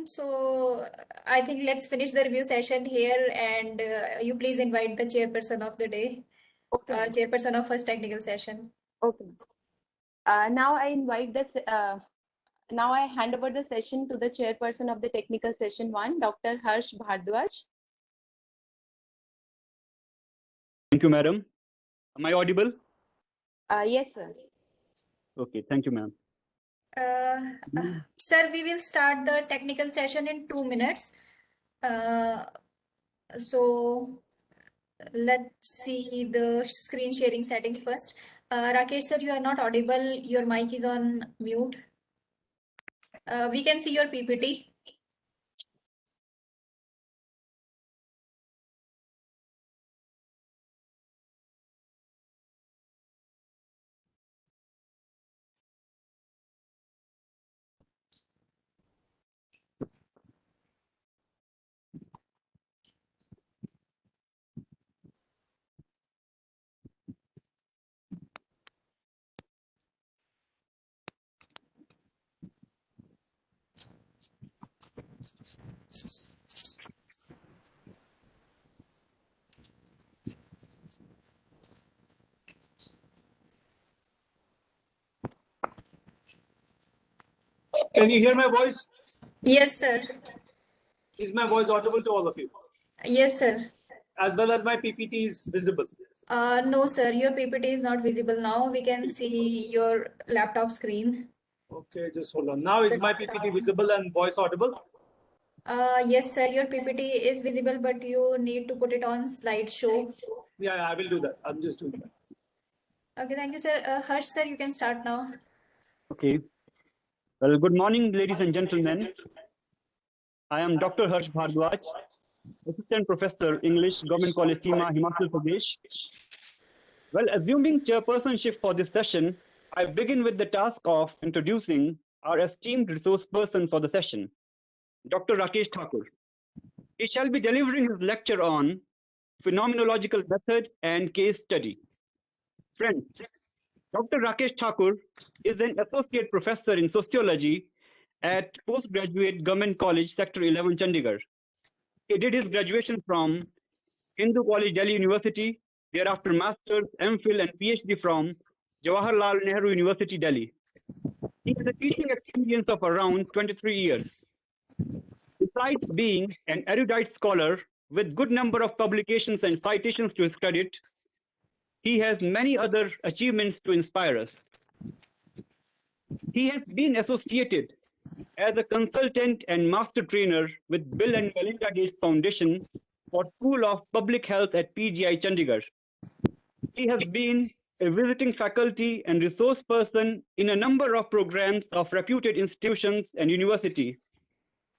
So I think let's finish the review session here, and you please invite the chairperson of the day, Okay. chairperson of first technical session. Okay. Now I invite this. Now I hand over the session to the chairperson of the technical session 1, Dr. Harsh Bhardwaj. Thank you, madam. Am I audible? Yes, sir. Okay, thank you, ma'am. Sir, we will start the technical session in 2 minutes. So let's see the screen sharing settings first. Rakesh sir, you are not audible. Your mic is on mute. We can see your PPT. Can you hear my voice? Yes, sir. Is my voice audible to all of you? Yes, sir. As well as my PPT is visible? No, sir. Your PPT is not visible now. We can see your laptop screen. Okay, just hold on. Now is my PPT visible and voice audible? Yes, sir. Your PPT is visible, but you need to put it on slideshow. Yeah, I will do that. I'm just doing that. Okay, thank you, sir. Harsh, sir, you can start now. Okay. Well, good morning, ladies and gentlemen. I am Dr. Harsh Bhardwaj, Assistant Professor, English, Government College, Seema, Himachal Pradesh. Well, assuming chairpersonship for this session, I begin with the task of introducing our esteemed resource person for the session, Dr. Rakesh Thakur. He shall be delivering his lecture on phenomenological method and case study. Friends, Dr. Rakesh Thakur is an associate professor in sociology at postgraduate Government College, Sector 11, Chandigarh. He did his graduation from Hindu College, Delhi University, thereafter Master's, MPhil, and PhD from Jawaharlal Nehru University, Delhi. He has a teaching experience of around 23 years. Besides being an erudite scholar with good number of publications and citations to his credit, he has many other achievements to inspire us. He has been associated as a consultant and master trainer with Bill and Melinda Gates Foundation for School of Public Health at PGI Chandigarh. He has been a visiting faculty and resource person in a number of programs of reputed institutions and universities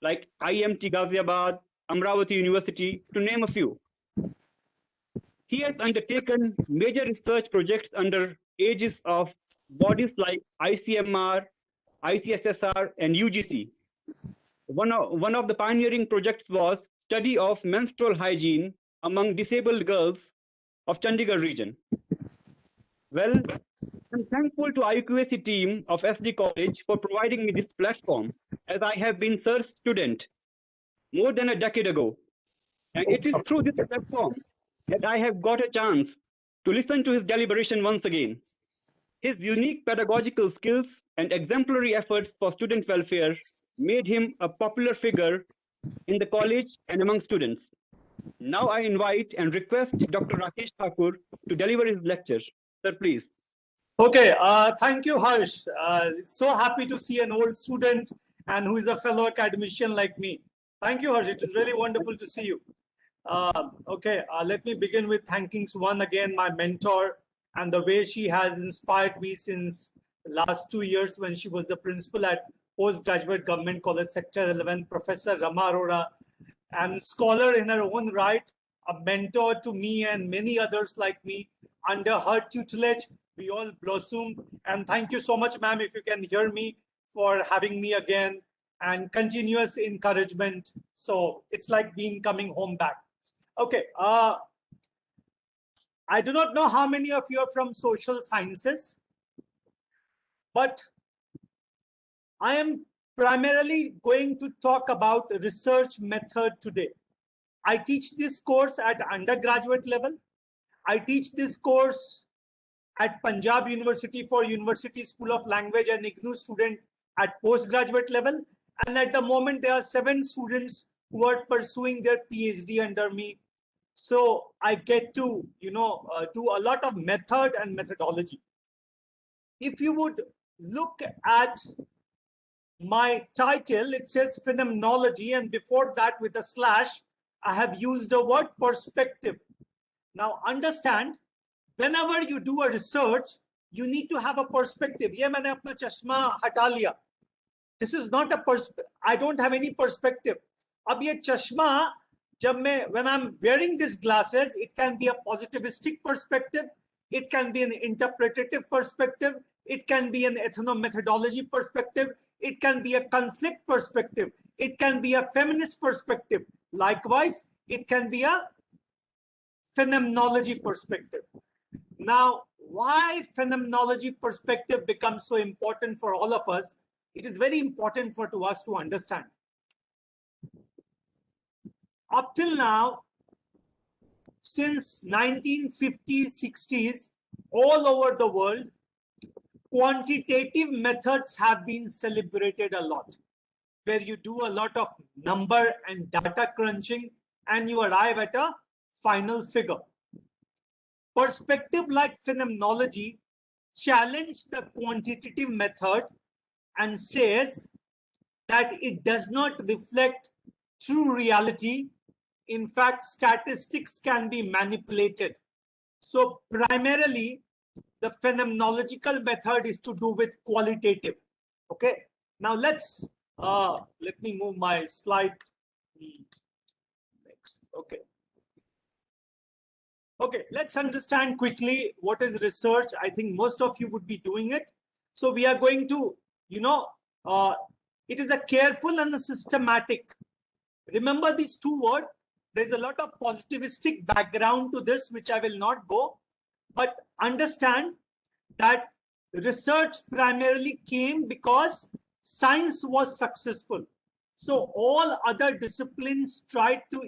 like IMT Ghaziabad, Amravati University, to name a few. He has undertaken major research projects under aegis of bodies like ICMR, ICSSR, and UGC. One of the pioneering projects was study of menstrual hygiene among disabled girls of Chandigarh region. Well, I'm thankful to IQAC team of SD College for providing me this platform, as I have been Sir's student more than a decade ago. And it is through this platform that I have got a chance to listen to his deliberation once again. His unique pedagogical skills and exemplary efforts for student welfare made him a popular figure in the college and among students. Now I invite and request Dr. Rakesh Thakur to deliver his lecture. Sir, please. Okay, thank you, Harsh. So happy to see an old student and who is a fellow academician like me. Thank you, Harsh. It is really wonderful to see you. Okay, let me begin with thanking Suvan again, my mentor, and the way she has inspired me since the last 2 years when she was the principal at Postgraduate Government College Sector 11, Professor Rama Arora, and scholar in her own right, a mentor to me and many others like me. Under her tutelage, we all blossomed. And thank you so much, ma'am, if you can hear me, for having me again and continuous encouragement. So it's like being coming home back. Okay, I do not know how many of you are from social sciences, but I am primarily going to talk about research method today. I teach this course at undergraduate level. I teach this course at Punjab University for University School of Language and IGNOU student at postgraduate level. And at the moment, there are 7 students who are pursuing their PhD under me. So I get to, do a lot of method and methodology. If you would look at my title, it says phenomenology, and before that with a slash, I have used the word perspective. Now understand, whenever you do a research, you need to have a perspective. Ye maine apna chashma hata liya. This is not a perspective. I don't have any perspective. Ab ye chashma, when I'm wearing these glasses, it can be a positivistic perspective. It can be an interpretative perspective. It can be an ethnomethodology perspective. It can be a conflict perspective. It can be a feminist perspective. Likewise, it can be a phenomenology perspective. Now, why phenomenology perspective becomes so important for all of us? It is very important to us to understand. Up till now, since 1950s, 60s, all over the world, quantitative methods have been celebrated a lot, where you do a lot of number and data crunching and you arrive at a final figure. Perspective like phenomenology challenge the quantitative method and says that it does not reflect true reality. In fact, statistics can be manipulated. So primarily, the phenomenological method is to do with qualitative. Okay. Now let me move my slide next. Okay. Okay, let's understand quickly what is research. I think most of you would be doing it. So we are going to, it is a careful and a systematic. Remember these 2 words. There's a lot of positivistic background to this, which I will not go. But understand that research primarily came because science was successful. So all other disciplines tried to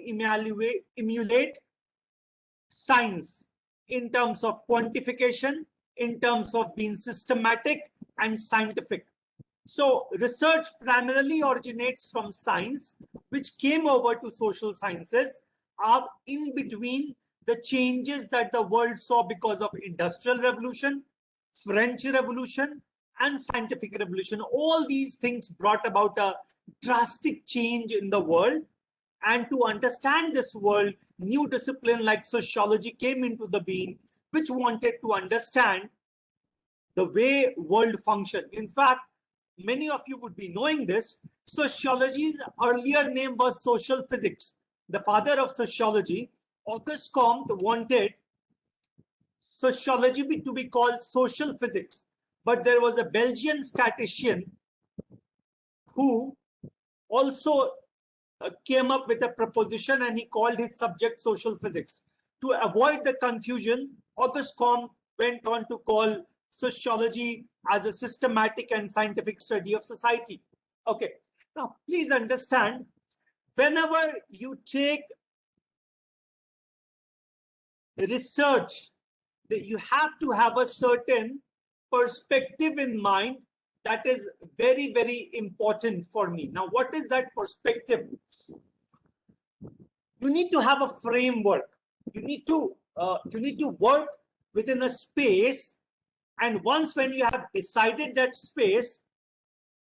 emulate science in terms of quantification, in terms of being systematic and scientific. So research primarily originates from science, which came over to social sciences, are in between the changes that the world saw because of Industrial Revolution, French Revolution, and Scientific Revolution. All these things brought about a drastic change in the world. And to understand this world, new discipline like sociology came into the being, which wanted to understand the way world functioned. In fact, many of you would be knowing this. Sociology's earlier name was social physics. The father of sociology, Auguste Comte, wanted sociology to be called social physics. But there was a Belgian statistician who also came up with a proposition, and he called his subject social physics. To avoid the confusion, Auguste Comte went on to call sociology as a systematic and scientific study of society. Okay, now please understand, whenever you take research, that you have to have a certain perspective in mind. That is very, very important for me. Now, what is that perspective? You need to have a framework. You need to work within a space. And once when you have decided that space,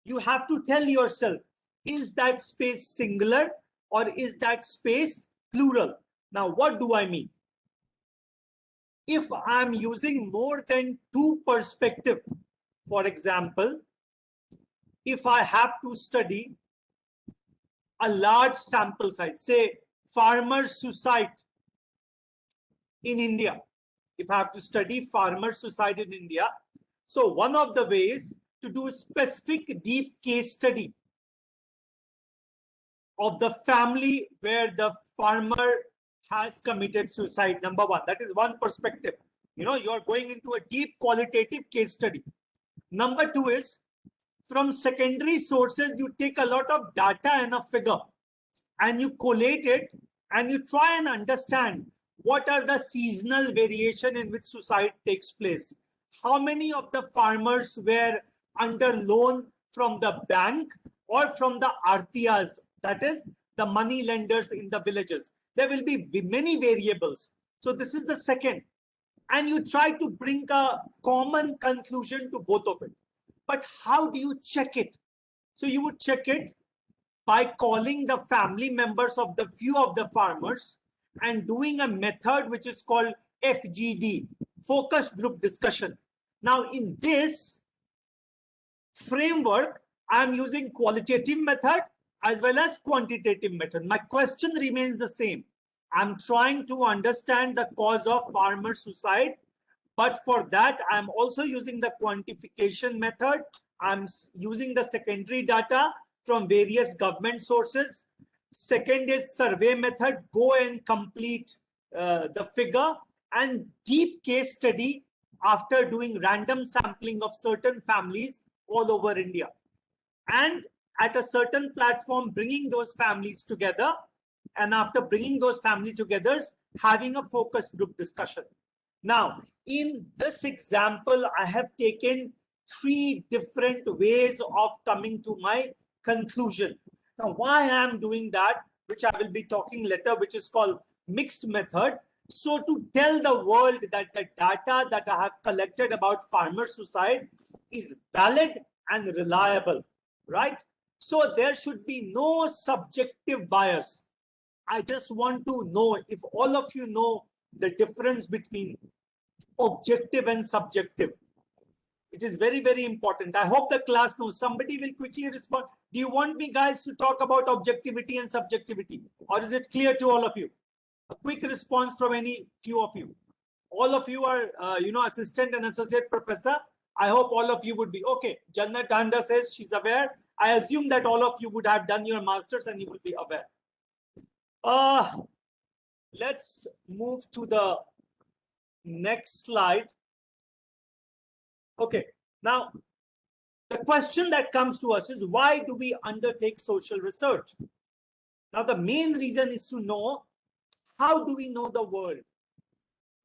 you have to tell yourself, is that space singular or is that space plural? Now, what do I mean? If I'm using more than 2 perspectives, for example, if I have to study a large sample size, say farmer suicide in India, if I have to study farmer suicide in India, so one of the ways to do a specific deep case study of the family where the farmer has committed suicide, number 1, that is one perspective. You are going into a deep qualitative case study. Number 2 is from secondary sources, you take a lot of data and a figure, and you collate it, and you try and understand what are the seasonal variation in which suicide takes place. How many of the farmers were under loan from the bank or from the artiyas, that is the money lenders in the villages. There will be many variables. So this is the second. And you try to bring a common conclusion to both of it. But how do you check it? So you would check it by calling the family members of the few of the farmers and doing a method which is called FGD, focus group discussion. Now in this framework, I'm using qualitative method as well as quantitative method. My question remains the same. I'm trying to understand the cause of farmer suicide, but for that, I'm also using the quantification method. I'm using the secondary data from various government sources. Second is survey method, go and complete the figure, and deep case study after doing random sampling of certain families all over India. And at a certain platform, bringing those families together, and after bringing those families together, having a focus group discussion. Now, in this example, I have taken 3 different ways of coming to my conclusion. Now, why I am doing that, which I will be talking later, which is called mixed method. So to tell the world that the data that I have collected about farmer suicide is valid and reliable, right? So there should be no subjective bias. I just want to know if all of you know the difference between objective and subjective. It is very, very important. I hope the class knows. Somebody will quickly respond. Do you want me guys to talk about objectivity and subjectivity? Or is it clear to all of you? A quick response from any few of you. All of you are, assistant and associate professor. I hope all of you would be. Okay, Jannat Tanda says she's aware. I assume that all of you would have done your masters and you will be aware. Let's move to the next slide. Okay, now the question that comes to us is, why do we undertake social research? Now the main reason is to know, how do we know the world?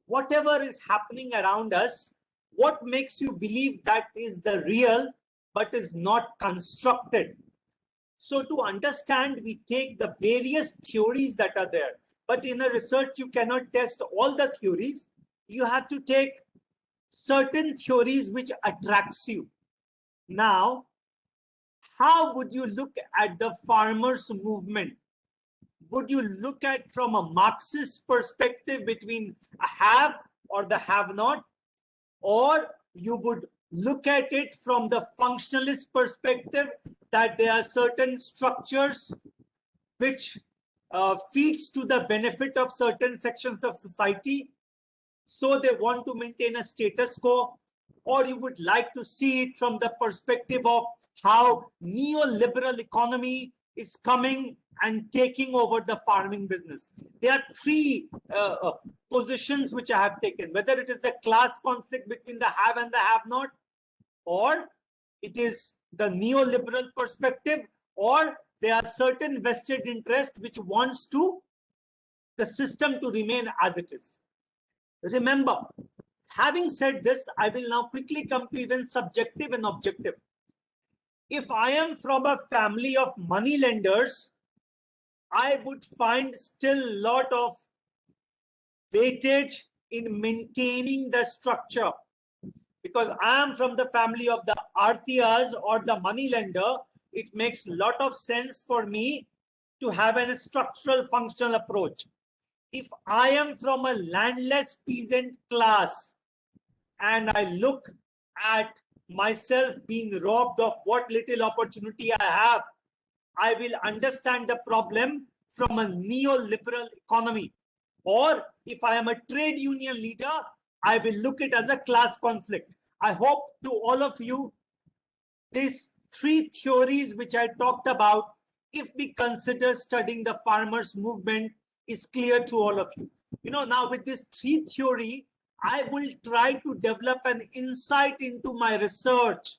Whatever is happening around us, what makes you believe that is the real but is not constructed? So to understand, we take the various theories that are there. But in a research, you cannot test all the theories. You have to take certain theories which attracts you. Now, how would you look at the farmers' movement? Would you look at from a Marxist perspective between a have or the have-not? Or you would look at it from the functionalist perspective, that there are certain structures which feeds to the benefit of certain sections of society, so they want to maintain a status quo? Or you would like to see it from the perspective of how neoliberal economy is coming and taking over the farming business? There are 3 positions which I have taken, whether it is the class conflict between the have and the have-not, or it is the neoliberal perspective, or there are certain vested interests which wants to the system to remain as it is. Remember, having said this, I will now quickly come to even subjective and objective. If I am from a family of money lenders, I would find still a lot of weightage in maintaining the structure. Because I am from the family of the artiyas or the money lender, it makes a lot of sense for me to have a structural functional approach. If I am from a landless peasant class and I look at myself being robbed of what little opportunity I have, I will understand the problem from a neoliberal economy. Or if I am a trade union leader, I will look at it as a class conflict. I hope to all of you, these 3 theories which I talked about, if we consider studying the farmers' movement, is clear to all of you. Now with this 3 theory, I will try to develop an insight into my research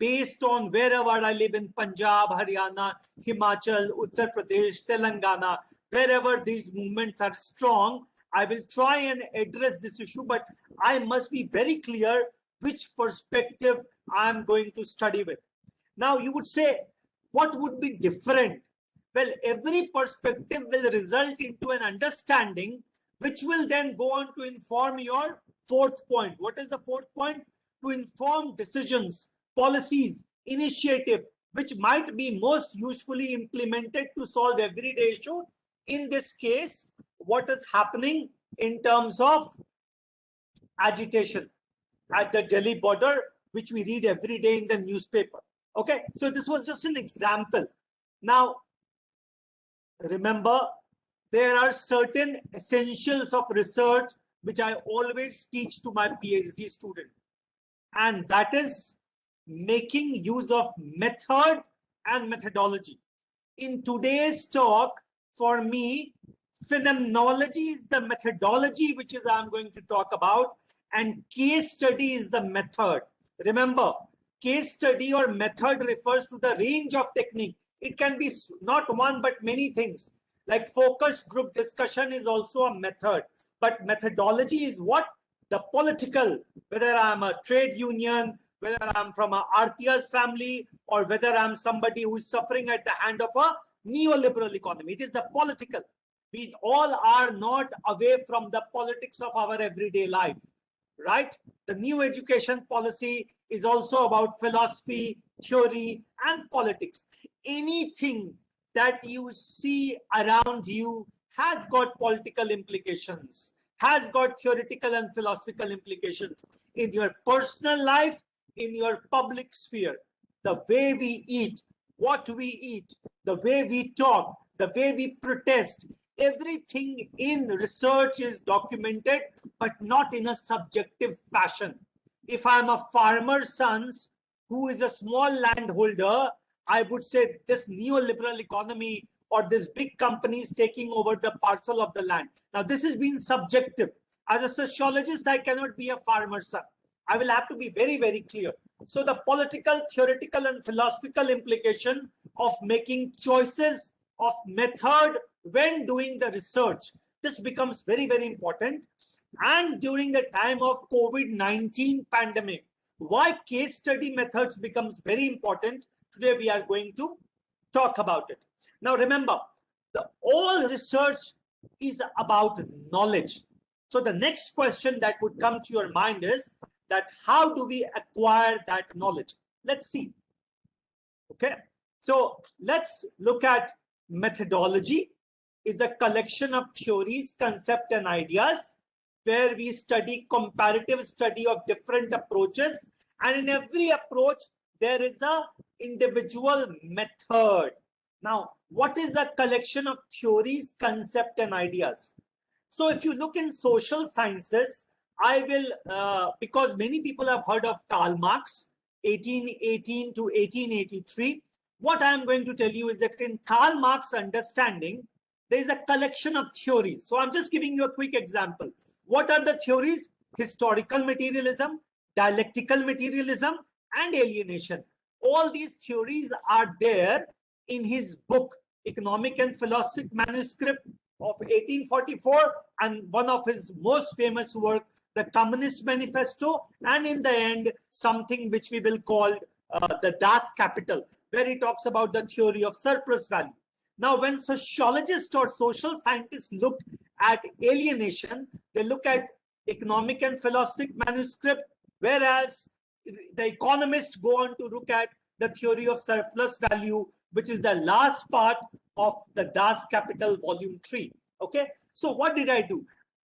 based on wherever I live in Punjab, Haryana, Himachal, Uttar Pradesh, Telangana, wherever these movements are strong, I will try and address this issue, but I must be very clear which perspective I'm going to study with. Now, you would say, what would be different? Well, every perspective will result into an understanding, which will then go on to inform your fourth point. What is the fourth point? To inform decisions, policies, initiative, which might be most usefully implemented to solve everyday issue. In this case, what is happening in terms of agitation at the Delhi border, which we read every day in the newspaper. Okay, so this was just an example. Now, remember, there are certain essentials of research which I always teach to my PhD student, and that is making use of method and methodology. In today's talk, for me, phenomenology is the methodology which is I'm going to talk about, and case study is the method. Remember, case study or method refers to the range of technique. It can be not one but many things. Like focus group discussion is also a method, but methodology is what? The political, whether I'm a trade union, whether I'm from a Artias family, or whether I'm somebody who is suffering at the hand of a neoliberal economy. It is the political. We all are not away from the politics of our everyday life, right? The new education policy is also about philosophy, theory, and politics. Anything that you see around you has got political implications, has got theoretical and philosophical implications in your personal life, in your public sphere. The way we eat, what we eat, the way we talk, the way we protest, everything in research is documented, but not in a subjective fashion. If I'm a farmer's son who is a small landholder, I would say this neoliberal economy or this big companies taking over the parcel of the land. Now, this has been subjective. As a sociologist, I cannot be a farmer's son. I will have to be very, very clear. So the political, theoretical, and philosophical implication of making choices of method when doing the research, this becomes very, very important. And during the time of COVID-19 pandemic, why case study methods becomes very important. Today we are going to talk about it. Now remember, all research is about knowledge. So the next question that would come to your mind is that how do we acquire that knowledge? Let's see. Okay, so let's look at methodology. Is a collection of theories, concepts, and ideas where we study comparative study of different approaches, and in every approach there is a individual method. Now, what is a collection of theories, concepts, and ideas? So if you look in social sciences, I will, because many people have heard of Karl Marx, 1818 to 1883. What I am going to tell you is that in Karl Marx understanding, there is a collection of theories. So I'm just giving you a quick example. What are the theories? Historical materialism, dialectical materialism, and alienation. All these theories are there in his book, Economic and Philosophic Manuscript of 1844, and one of his most famous work, the Communist Manifesto, and in the end, something which we will call the Das Kapital, where he talks about the theory of surplus value. Now, when sociologists or social scientists look at alienation, they look at Economic and Philosophic Manuscript, whereas the economists go on to look at the theory of surplus value, which is the last part of the Das Kapital Volume 3. Okay, so what did I do?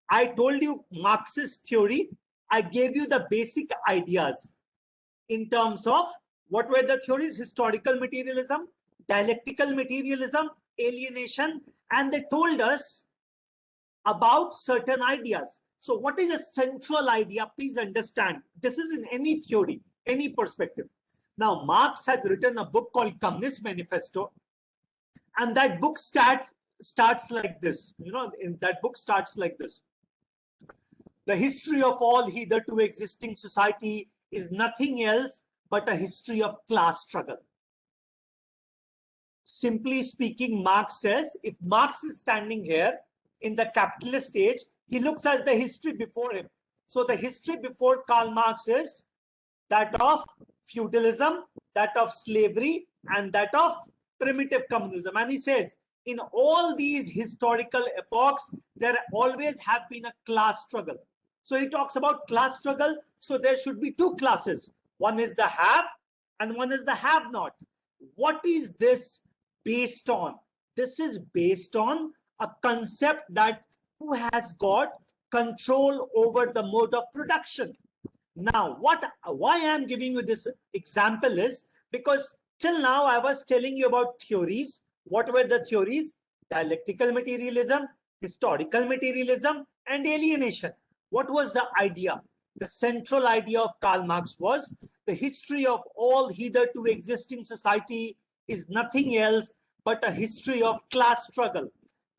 I told you Marxist theory. I gave you the basic ideas in terms of what were the theories: historical materialism, dialectical materialism, alienation, and they told us about certain ideas. So what is a central idea? Please understand, this is in any theory, any perspective. Now, Marx has written a book called Communist Manifesto, and that book starts like this. You know, in that book starts like this. The history of all hitherto existing society is nothing else but a history of class struggle. Simply speaking, Marx says, if Marx is standing here in the capitalist age, he looks at the history before him. So the history before Karl Marx is that of feudalism, that of slavery, and that of primitive communism. And he says, in all these historical epochs, there always have been a class struggle. So he talks about class struggle. So there should be two classes. One is the have and one is the have not. What is this based on? This is based on a concept that who has got control over the mode of production. Now, why I am giving you this example is because till now I was telling you about theories. What were the theories? Dialectical materialism, historical materialism, and alienation. What was the idea? The central idea of Karl Marx was the history of all hitherto existing society is nothing else but a history of class struggle.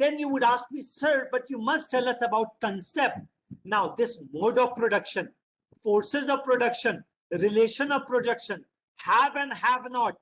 Then you would ask me, sir, but you must tell us about concept. Now, this mode of production, forces of production, relation of production, have and have not,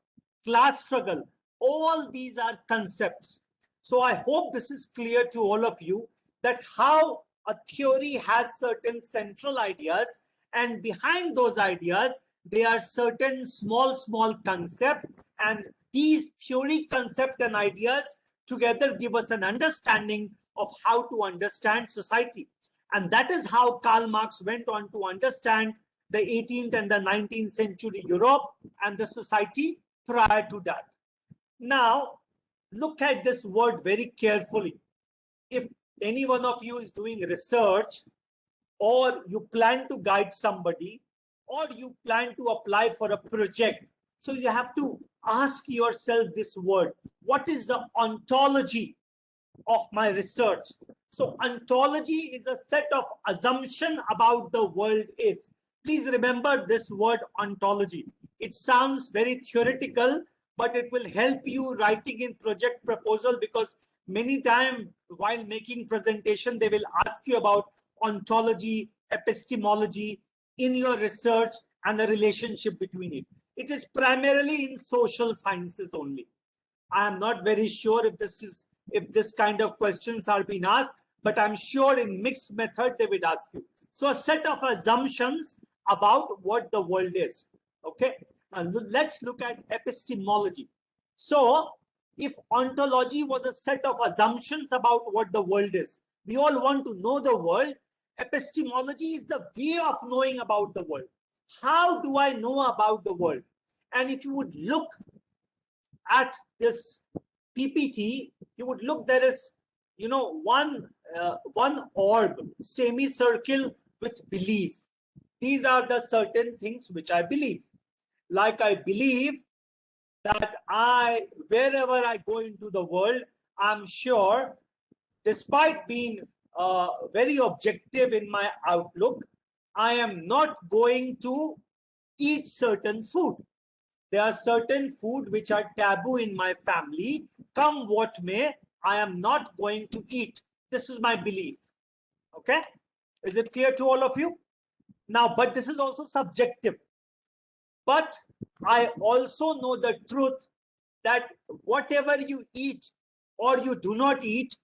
class struggle, all these are concepts. So I hope this is clear to all of you that how a theory has certain central ideas, and behind those ideas, there are certain small concepts, and these theory, concept, and ideas together give us an understanding of how to understand society. And that is how Karl Marx went on to understand the 18th and the 19th century Europe and the society prior to that. Now, look at this word very carefully. If any one of you is doing research, or you plan to guide somebody, or you plan to apply for a project, so you have to ask yourself this word: what is the ontology of my research? So ontology is a set of assumption about the world is. Please remember this word ontology. It sounds very theoretical, but it will help you writing in project proposal, because many times while making presentation, they will ask you about ontology, epistemology in your research and the relationship between it. It is primarily in social sciences only. I am not very sure if this kind of questions are being asked, but I'm sure in mixed method they would ask you. So a set of assumptions about what the world is. Okay, and let's look at epistemology. So if ontology was a set of assumptions about what the world is, we all want to know the world. Epistemology is the way of knowing about the world. How do I know about the world? And if you would look at this PPT, you would look, there is, one orb, semicircle with belief. These are the certain things which I believe. Like I believe that wherever I go into the world, I'm sure, despite being very objective in my outlook, I am not going to eat certain food. There are certain food which are taboo in my family. Come what may, I am not going to eat. This is my belief. Okay? Is it clear to all of you? Now, but this is also subjective. But I also know the truth that whatever you eat or you do not eat,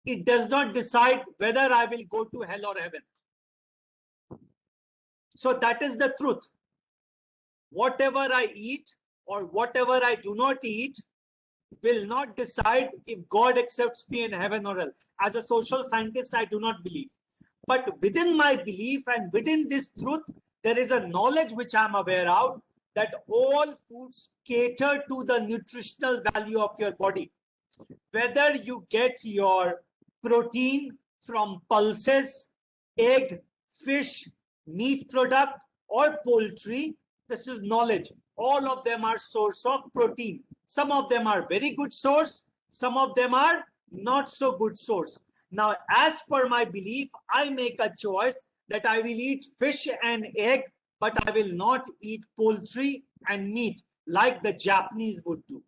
it does not decide whether I will go to hell or heaven. So that is the truth. Whatever I eat or whatever I do not eat will not decide if God accepts me in heaven or hell. As a social scientist, I do not believe. But within my belief and within this truth, there is a knowledge which I am aware of, that all foods cater to the nutritional value of your body. Whether you get your protein from pulses, egg, fish, meat product, or poultry, this is knowledge. All of them are source of protein. Some of them are very good source. Some of them are not so good source. Now, as per my belief, I make a choice that I will eat fish and egg, but I will not eat poultry and meat like the Japanese would do.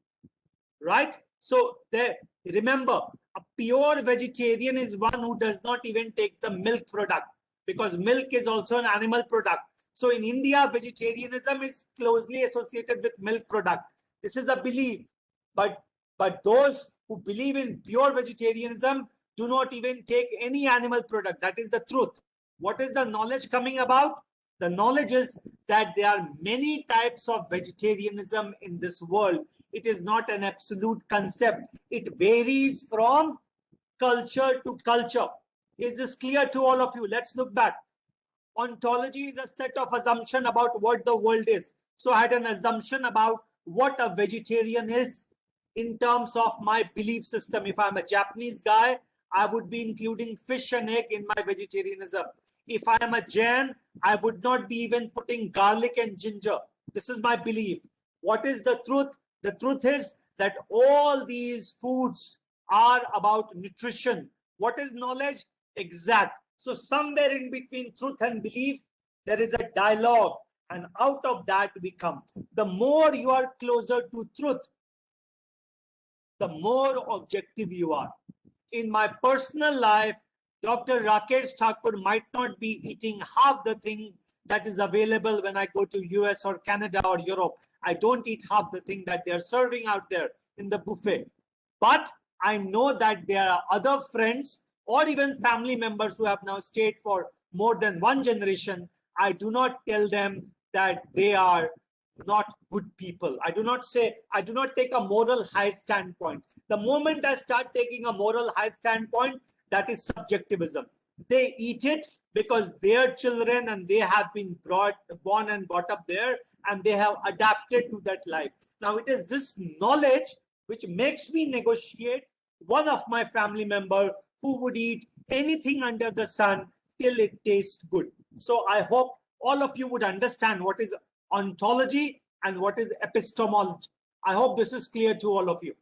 Right? So there, remember, a pure vegetarian is one who does not even take the milk product, because milk is also an animal product. So in India, vegetarianism is closely associated with milk product. This is a belief, but those who believe in pure vegetarianism do not even take any animal product. That is the truth. What is the knowledge coming about? The knowledge is that there are many types of vegetarianism in this world. It is not an absolute concept. It varies from culture to culture. Is this clear to all of you? Let's look back. Ontology is a set of assumption about what the world is. So I had an assumption about what a vegetarian is in terms of my belief system. If I'm a Japanese guy, I would be including fish and egg in my vegetarianism. If I am a Jain, I would not be even putting garlic and ginger. This is my belief. What is the truth? The truth is that all these foods are about nutrition. What is knowledge? Exact. So somewhere in between truth and belief, there is a dialogue, and out of that we come. The more you are closer to truth, the more objective you are. In my personal life, Dr. Rakesh Thakur might not be eating half the thing that is available when I go to US or Canada or Europe. I don't eat half the thing that they're serving out there in the buffet. But I know that there are other friends or even family members who have now stayed for more than one generation. I do not tell them that they are not good people. I do not take a moral high standpoint. The moment I start taking a moral high standpoint, that is subjectivism. They eat it because their children and they have been born and brought up there, and they have adapted to that life. Now it is this knowledge which makes me negotiate one of my family member who would eat anything under the sun till it tastes good. So I hope all of you would understand what is ontology and what is epistemology. I hope this is clear to all of you.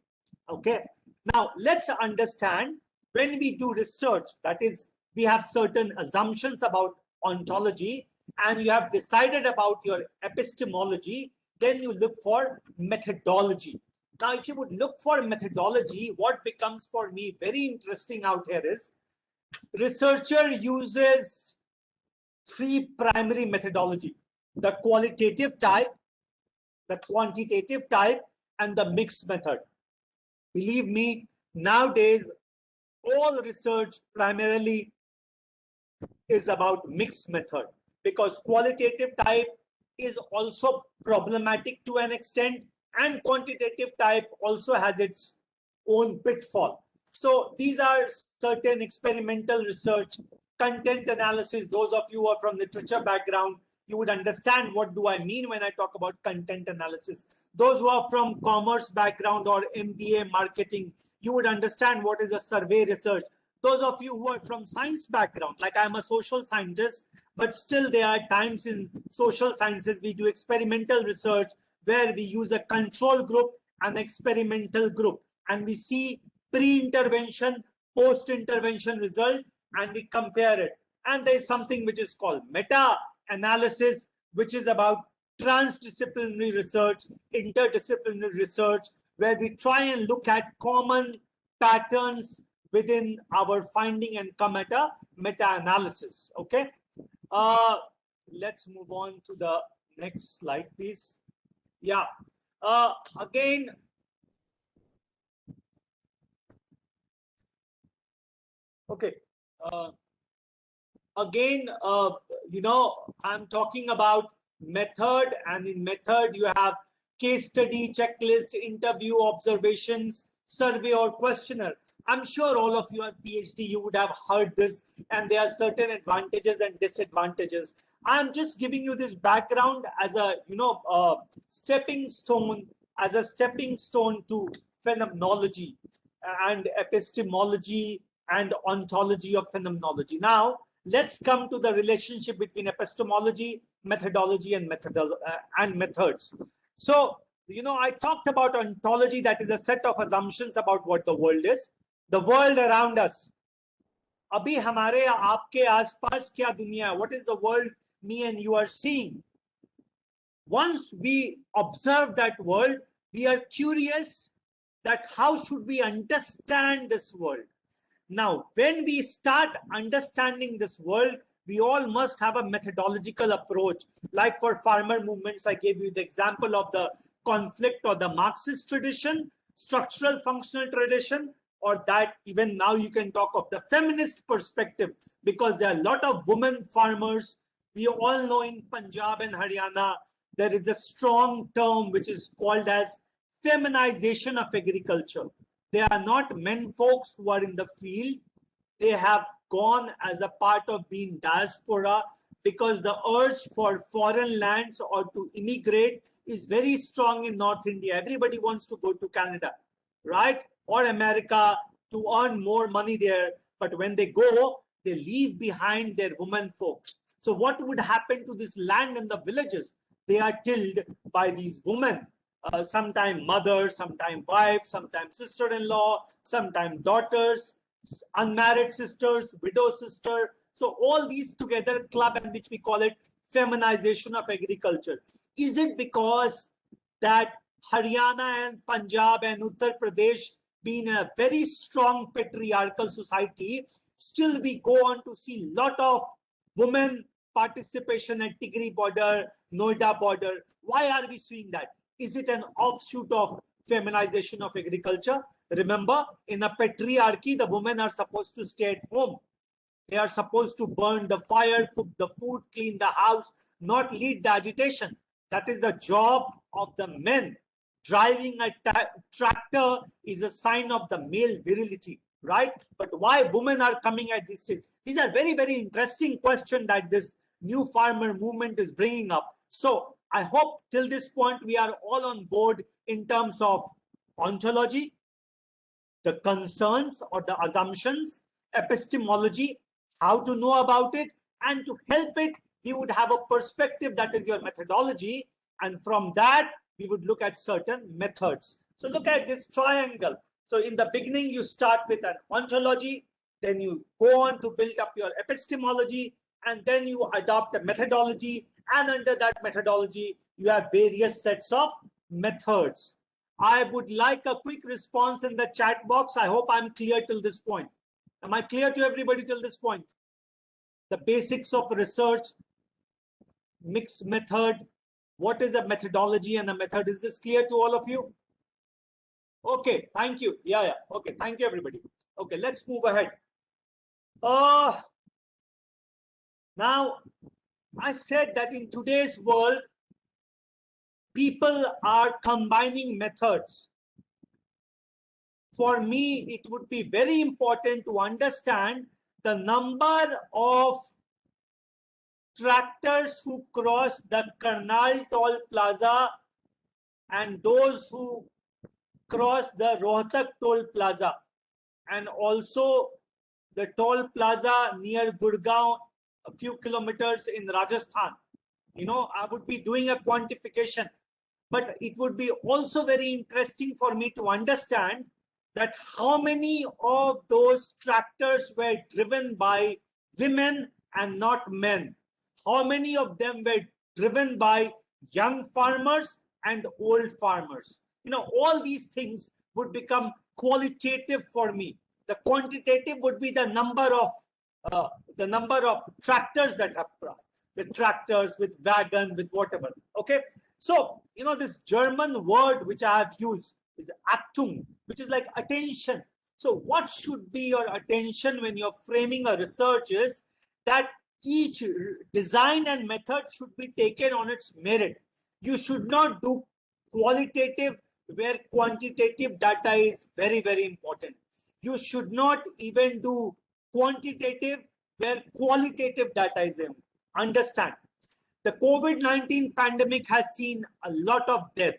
Okay. Now let's understand, when we do research, that is, we have certain assumptions about ontology and you have decided about your epistemology, then you look for methodology. Now, if you would look for methodology, what becomes for me very interesting out here is researcher uses three primary methodology: the qualitative type, the quantitative type, and the mixed method. Believe me, nowadays, all research primarily is about mixed method, because qualitative type is also problematic to an extent, and quantitative type also has its own pitfall. So these are certain experimental research, content analysis. Those of you who are from literature background, you would understand what do I mean when I talk about content analysis. Those who are from commerce background or MBA marketing, you would understand what is a survey research. Those of you who are from science background, like I'm a social scientist, but still there are times in social sciences we do experimental research where we use a control group and experimental group, and we see pre-intervention, post-intervention result, and we compare it. And there is something which is called meta-analysis, which is about transdisciplinary research, interdisciplinary research, where we try and look at common patterns within our finding and come at a meta-analysis. Okay. Let's move on to the next slide, please. Yeah. Again, okay. Again, I'm talking about method, and in method you have case study, checklist, interview, observations, survey, or questionnaire. I'm sure all of you are PhD, you would have heard this, and there are certain advantages and disadvantages. I'm just giving you this background as a stepping stone to phenomenology and epistemology and ontology of phenomenology. Now let's come to the relationship between epistemology, methodology, and methods. So I talked about ontology, that is a set of assumptions about what the world is, the world around us. Abhi hamare aapke aaspaas kya duniya hai? What is the world me and you are seeing? Once we observe that world, we are curious that how should we understand this world? Now, when we start understanding this world, we all must have a methodological approach. Like for farmer movements, I gave you the example of the conflict or the Marxist tradition, structural functional tradition, or that even now you can talk of the feminist perspective, because there are a lot of women farmers. We all know in Punjab and Haryana, there is a strong term which is called as feminization of agriculture. They are not men folks who are in the field. They have gone as a part of being diaspora, because the urge for foreign lands or to immigrate is very strong in North India. Everybody wants to go to Canada, right? Or America to earn more money there. But when they go, they leave behind their women folks. So what would happen to this land and the villages? They are tilled by these women. Sometimes mothers, sometimes wives, sometimes sister-in-law, sometimes daughters, unmarried sisters, widow sister. So all these together club, and which we call it feminization of agriculture. Is it because that Haryana and Punjab and Uttar Pradesh being a very strong patriarchal society, still we go on to see a lot of women participation at Tigri border, Noida border? Why are we seeing that? Is it an offshoot of feminization of agriculture? Remember, in a patriarchy, the women are supposed to stay at home. They are supposed to burn the fire, cook the food, clean the house, not lead the agitation. That is the job of the men. Driving a tractor is a sign of the male virility, right? But why women are coming at this stage? These are very, very interesting questions that this new farmer movement is bringing up. So I hope till this point we are all on board in terms of ontology, the concerns or the assumptions, epistemology, how to know about it, and to help it, we would have a perspective that is your methodology. And from that, we would look at certain methods. So look at this triangle. So in the beginning, you start with an ontology, then you go on to build up your epistemology, and then you adopt a methodology. And under that methodology, you have various sets of methods. I would like a quick response in the chat box. I hope I'm clear till this point. Am I clear to everybody till this point? The basics of research, mixed method, what is a methodology and a method? Is this clear to all of you? Okay, thank you. Yeah. Okay, thank you, everybody. Okay, let's move ahead. Now, I said that in today's world, people are combining methods. For me, it would be very important to understand the number of tractors who cross the Karnal Toll Plaza and those who cross the Rohtak Toll Plaza, and also the toll plaza near Gurgaon, a few kilometers in Rajasthan. You know, I would be doing a quantification, but it would be also very interesting for me to understand that how many of those tractors were driven by women and not men. How many of them were driven by young farmers and old farmers? You know, all these things would become qualitative for me. The quantitative would be the number of tractors that have crossed, with tractors, with wagon, with whatever. Okay, so you know this German word which I have used is Achtung, which is like attention. So what should be your attention when you're framing a research is that each design and method should be taken on its merit. You should not do qualitative where quantitative data is very, very important. You should not even do quantitative where qualitative data is important. Understand, the COVID-19 pandemic has seen a lot of death.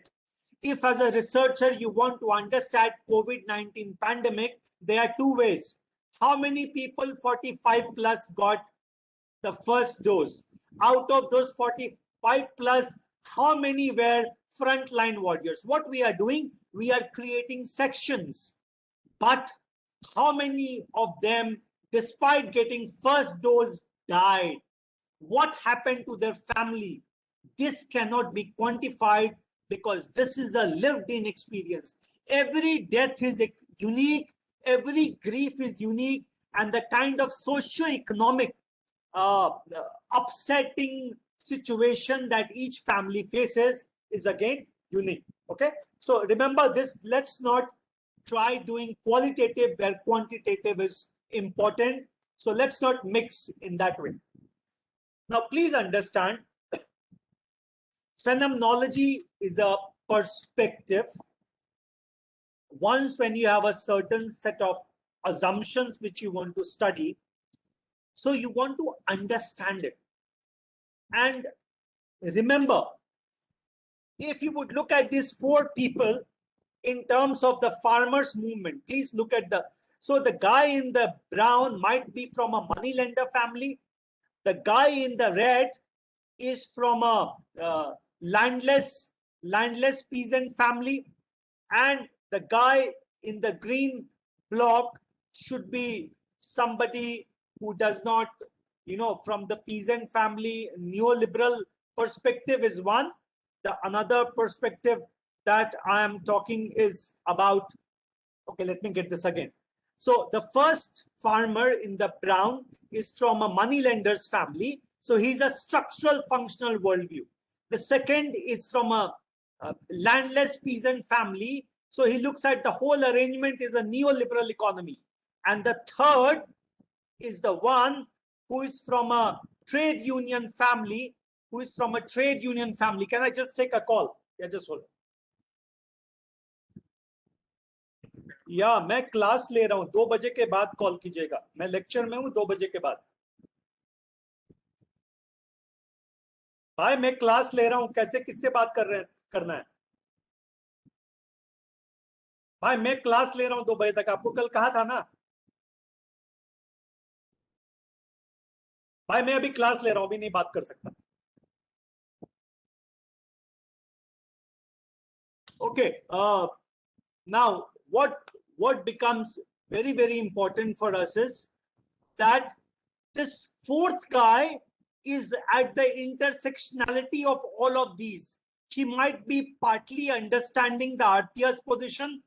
If as a researcher you want to understand COVID-19 pandemic, there are two ways. How many people 45 plus got the first dose? Out of those 45 plus, how many were frontline warriors? What we are doing, we are creating sections. But how many of them, despite getting first dose, died? What happened to their family? This cannot be quantified because this is a lived-in experience. Every death is unique, every grief is unique, and the kind of socio-economic upsetting situation that each family faces is again unique. Okay, so remember this. Let's not try doing qualitative where quantitative is important. So let's not mix in that way. Now, please understand, phenomenology is a perspective. Once when you have a certain set of assumptions which you want to study, so you want to understand it. And remember, if you would look at these four people in terms of the farmers movement, please look at so the guy in the brown might be from a moneylender family. The guy in the red is from a landless peasant family, and the guy in the green block should be somebody who does not, from the peasant family. Neoliberal perspective is one. The another perspective that I am talking is about, okay, let me get this again. So the first farmer in the brown is from a moneylender's family. So he's a structural functional worldview. The second is from a landless peasant family. So he looks at the whole arrangement is a neoliberal economy. And the third is the one who is from a trade union family, Can I just take a call? Yeah, just hold on. या मैं class ले रहा हूं, 2 बजे के बाद call कीजिएगा. मैं लेक्चर में हूं 2 बजे के बाद. भाई मैं क्लास ले रहा हूं, कैसे किससे बात करना है? भाई मैं क्लास ले रहा हूं 2 बजे तक, आपको कल कहा था ना. भाई मैं अभी क्लास ले रहा हूं, अभी नहीं बात कर सकता. Okay, now what becomes very, very important for us is that this fourth guy is at the intersectionality of all of these. He might be partly understanding the Artia's position,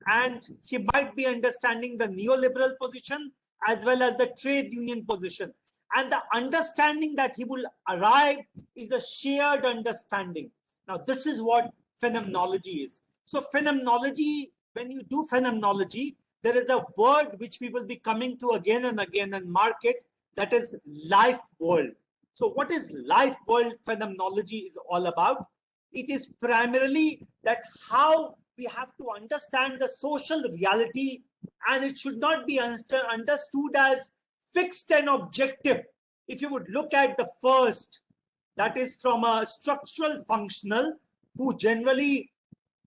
and he might be understanding the neoliberal position as well as the trade union position. And the understanding that he will arrive is a shared understanding. Now, this is what phenomenology is. So phenomenology, when you do phenomenology, there is a word which we will be coming to again and again and mark it, that is life world. So what is life world phenomenology is all about? It is primarily that how we have to understand the social reality, and it should not be understood as fixed and objective. If you would look at the first, that is from a structural functional, who generally,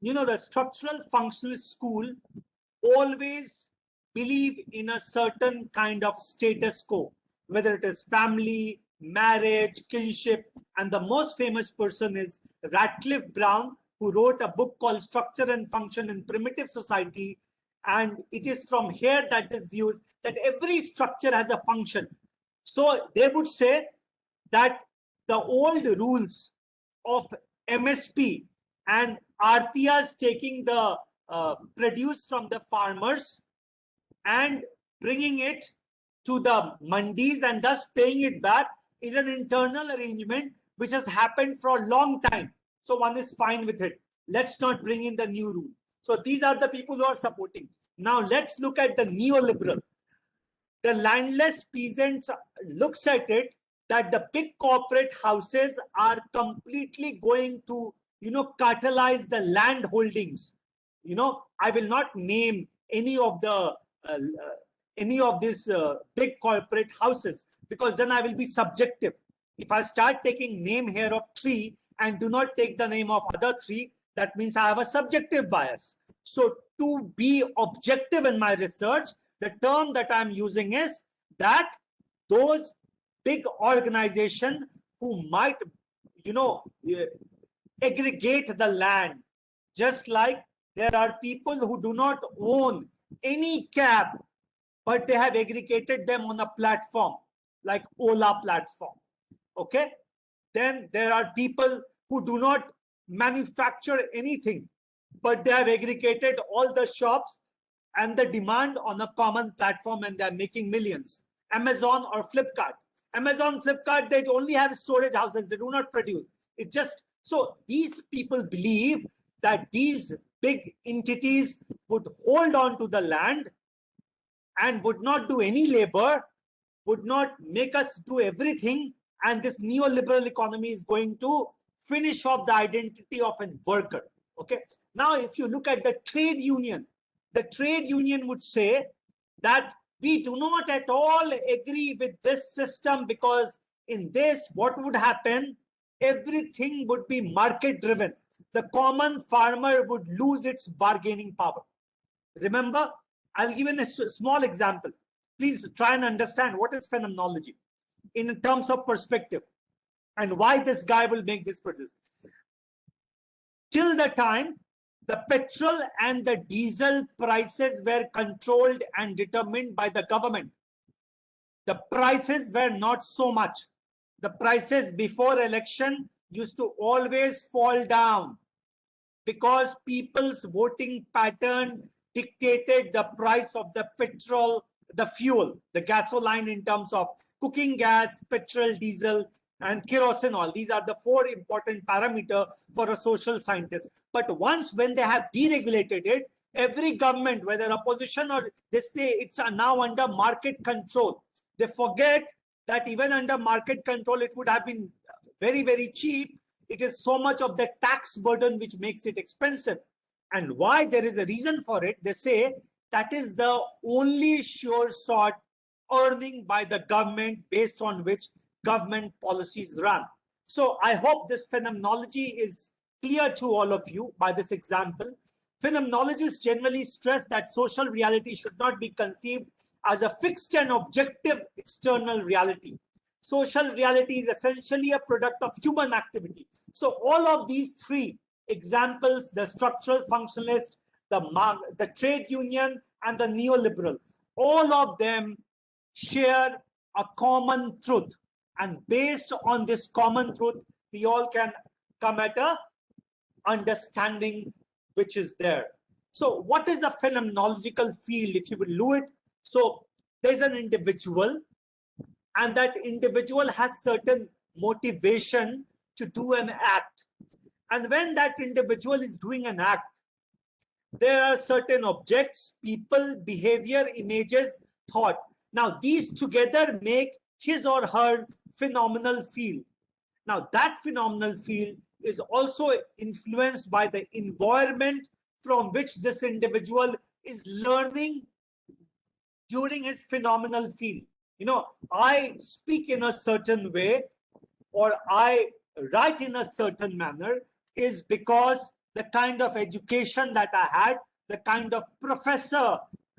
the structural functional school always believe in a certain kind of status quo, whether it is family, marriage, kinship. And the most famous person is Radcliffe Brown, who wrote a book called Structure and Function in Primitive Society. And it is from here that this views that every structure has a function. So they would say that the old rules of MSP and Artias taking the produce from the farmers and bringing it to the mandis and thus paying it back is an internal arrangement which has happened for a long time. So one is fine with it. Let's not bring in the new rule. So these are the people who are supporting. Now let's look at the neoliberal. The landless peasants looks at it that the big corporate houses are completely going to, cartelize the land holdings. I will not name any of these big corporate houses, because then I will be subjective. If I start taking name here of 3 and do not take the name of other 3, that means I have a subjective bias. So to be objective in my research, the term that I'm using is that those big organizations who might, aggregate the land, just like there are people who do not own any cab, but they have aggregated them on a platform like Ola platform. Okay. Then there are people who do not manufacture anything, but they have aggregated all the shops and the demand on a common platform, and they're making millions. Amazon or Flipkart. Amazon, Flipkart, they only have storage houses. They do not produce. It just, so these people believe that these big entities would hold on to the land and would not do any labor, would not make us do everything. And this neoliberal economy is going to finish off the identity of a worker. Okay. Now, if you look at the trade union would say that we do not at all agree with this system, because in this, what would happen? Everything would be market driven. The common farmer would lose its bargaining power. Remember, I'll give you a small example. Please try and understand what is phenomenology in terms of perspective and why this guy will make this purchase. Till the time the petrol and the diesel prices were controlled and determined by the government, the prices were not so much. The prices before election used to always fall down because people's voting pattern dictated the price of the petrol, the fuel, the gasoline in terms of cooking gas, petrol, diesel, and kerosene oil. These are the four important parameters for a social scientist. But once when they have deregulated it, every government, whether opposition or they say it's now under market control. They forget that even under market control, it would have been very, very cheap. It is so much of the tax burden which makes it expensive. And why? There is a reason for it. They say that is the only sure shot earning by the government based on which government policies run. So I hope this phenomenology is clear to all of you by this example. Phenomenologists generally stress that social reality should not be conceived as a fixed and objective external reality. Social reality is essentially a product of human activity. So all of these three examples, the structural functionalist, the trade union, and the neoliberal, all of them share a common truth. And based on this common truth, we all can come at a understanding which is there. So what is a phenomenological field, if you will do it? So there's an individual, and that individual has certain motivation to do an act. And when that individual is doing an act, there are certain objects, people, behavior, images, thought. Now these together make his or her phenomenal field. Now that phenomenal field is also influenced by the environment from which this individual is learning during his phenomenal field. You know, I speak in a certain way or I write in a certain manner is because the kind of education that I had, the kind of professor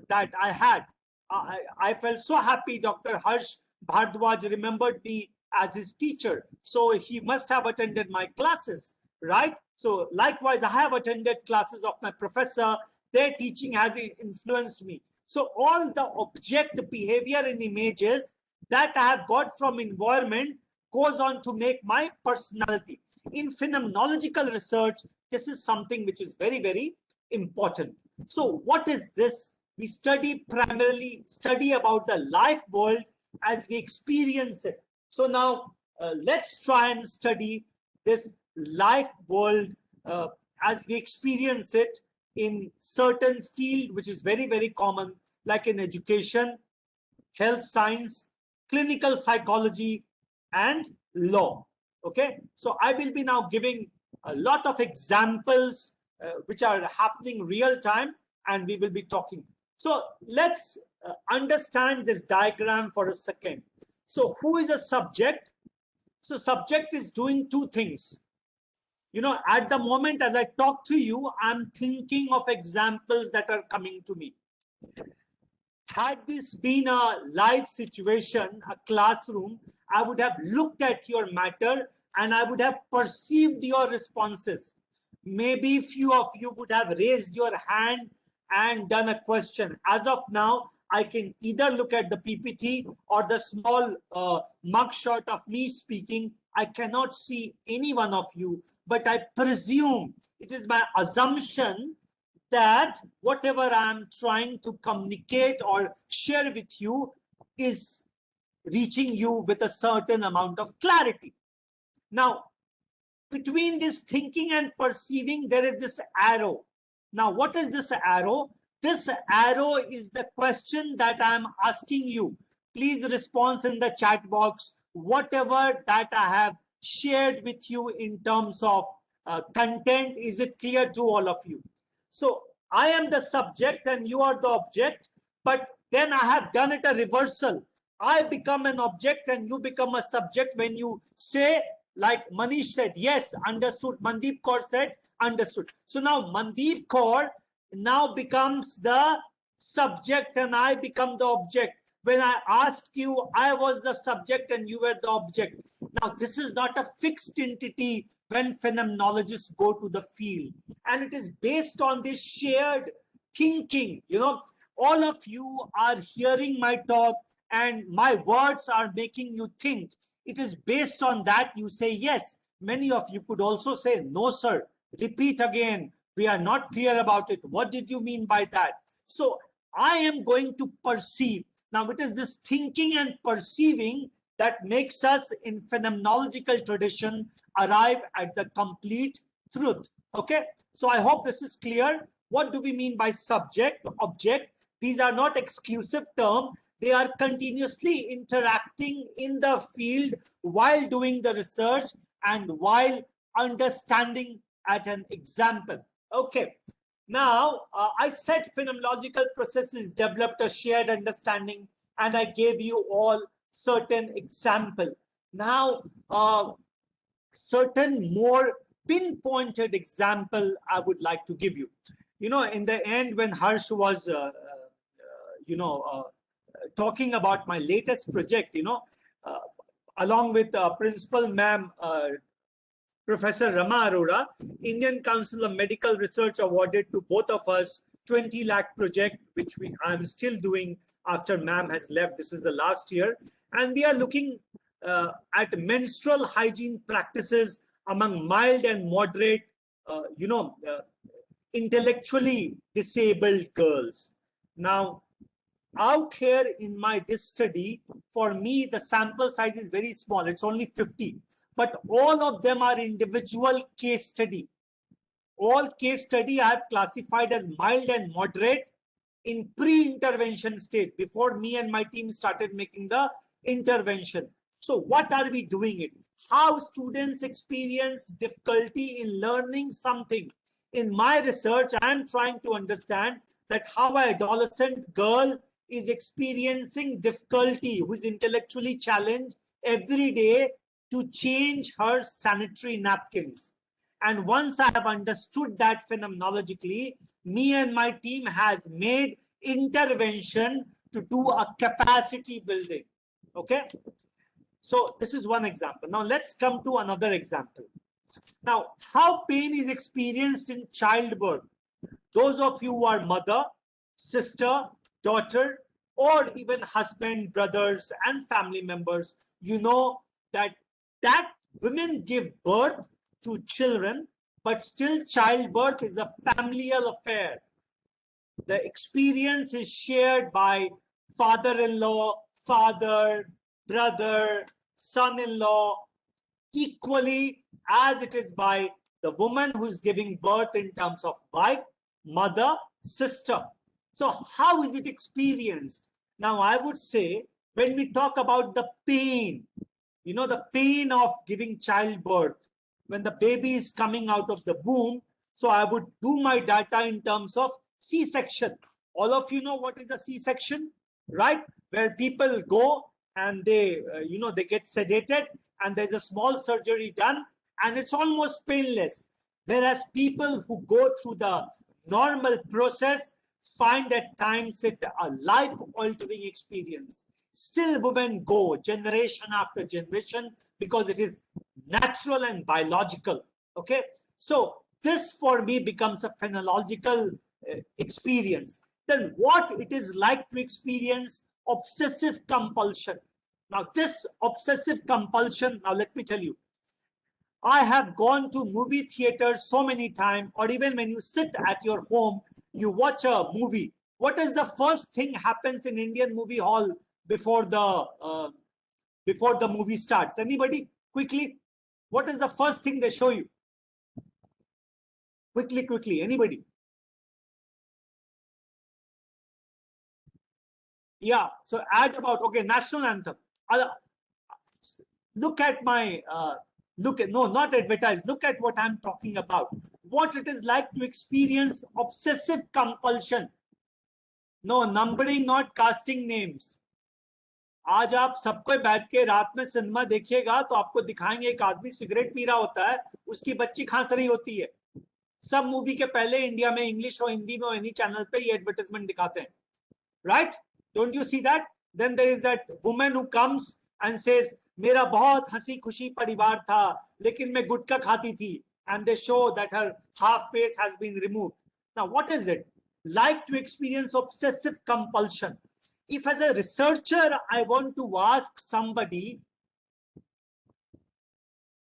that I had. I felt so happy Dr. Harsh Bhardwaj remembered me as his teacher. So he must have attended my classes, right? So likewise, I have attended classes of my professor. Their teaching has influenced me. So all the object behavior and images that I have got from environment goes on to make my personality. In phenomenological research, this is something which is very, very important. So what is this? We primarily study about the life world as we experience it. So now let's try and study this life world as we experience it in certain field, which is very, very common, like in education, health science, clinical psychology, and law. Okay, so I will be now giving a lot of examples which are happening real time, and we will be talking. So let's understand this diagram for a second. So who is a subject? So subject is doing two things. You know, at the moment as I talk to you, I'm thinking of examples that are coming to me. Had this been a live situation, a classroom, I would have looked at your matter and I would have perceived your responses. Maybe few of you would have raised your hand and done a question. As of now, I can either look at the PPT or the small mugshot of me speaking. I cannot see any one of you, but I presume, it is my assumption that whatever I'm trying to communicate or share with you is reaching you with a certain amount of clarity. Now, between this thinking and perceiving, there is this arrow. Now, what is this arrow? This arrow is the question that I'm asking you. Please respond in the chat box, whatever that I have shared with you in terms of content. Is it clear to all of you? So I am the subject and you are the object, but then I have done it a reversal. I become an object and you become a subject when you say, like Manish said, yes, understood. Mandeep Kaur said, understood. So now Mandeep Kaur now becomes the subject and I become the object. When I asked you, I was the subject and you were the object. Now, this is not a fixed entity when phenomenologists go to the field. And it is based on this shared thinking. You know, all of you are hearing my talk and my words are making you think. It is based on that you say yes. Many of you could also say, no, sir, repeat again. We are not clear about it. What did you mean by that? So I am going to perceive. Now, it is this thinking and perceiving that makes us in phenomenological tradition arrive at the complete truth. Okay, so I hope this is clear. What do we mean by subject, object? These are not exclusive terms. They are continuously interacting in the field while doing the research and while understanding at an example. Okay. Now, I said phenomenological processes developed a shared understanding, and I gave you all certain example. Now, certain more pinpointed example I would like to give you. You know, in the end, when Harsh was, talking about my latest project, along with Principal Ma'am, Professor Rama Arora, Indian Council of Medical Research awarded to both of us 20 lakh project, which I'm still doing after ma'am has left. This is the last year. And we are looking at menstrual hygiene practices among mild and moderate, intellectually disabled girls. Now, out here in this study, for me, the sample size is very small. It's only 50. But all of them are individual case study. All case study I have classified as mild and moderate in pre-intervention state before me and my team started making the intervention. So what are we doing it? How students experience difficulty in learning something. In my research, I am trying to understand that how an adolescent girl is experiencing difficulty, who is intellectually challenged every day to change her sanitary napkins. And once I have understood that phenomenologically, me and my team has made intervention to do a capacity building. Okay. So this is one example. Now let's come to another example. Now, how pain is experienced in childbirth. Those of you who are mother, sister, daughter, or even husband, brothers, and family members, you know that women give birth to children, but still childbirth is a familial affair. The experience is shared by father-in-law, father, brother, son-in-law, equally as it is by the woman who is giving birth in terms of wife, mother, sister. So how is it experienced? Now, I would say when we talk about the pain, the pain of giving childbirth, when the baby is coming out of the womb, so I would do my data in terms of C-section. All of you know what is a C-section, right? Where people go and they, they get sedated and there's a small surgery done and it's almost painless. Whereas people who go through the normal process find at times it a life-altering experience. Still women go generation after generation because it is natural and biological. Okay, so this for me becomes a phenomenological experience. Then what it is like to experience obsessive compulsion. Now this obsessive compulsion, now let me tell you, I have gone to movie theaters so many times, or even when you sit at your home, you watch a movie. What is the first thing happens in Indian movie hall before the before the movie starts? Anybody? Quickly. What is the first thing they show you? Quickly. Anybody? Yeah. So ad about, okay, national anthem. Look at my, no, not advertise. Look at what I'm talking about. What it is like to experience obsessive compulsion. No, numbering, not casting names. आज आप सबको बैठ के रात में cinema देखिएगा तो आपको दिखाएंगे एक आदमी सिगरेट पी रहा होता है, उसकी बच्ची खांस रही होती है. सब मूवी के पहले इंडिया में इंग्लिश और हिंदी में एनी चैनल पे ये एडवर्टाइजमेंट दिखाते हैं. Right? Don't you see that? Then there is that woman who comes and says मेरा बहुत हंसी खुशी परिवार था लेकिन मैं गुटखा खाती थी, and they show that her half face has been removed. Now what is it like to experience obsessive compulsion? If as a researcher I want to ask somebody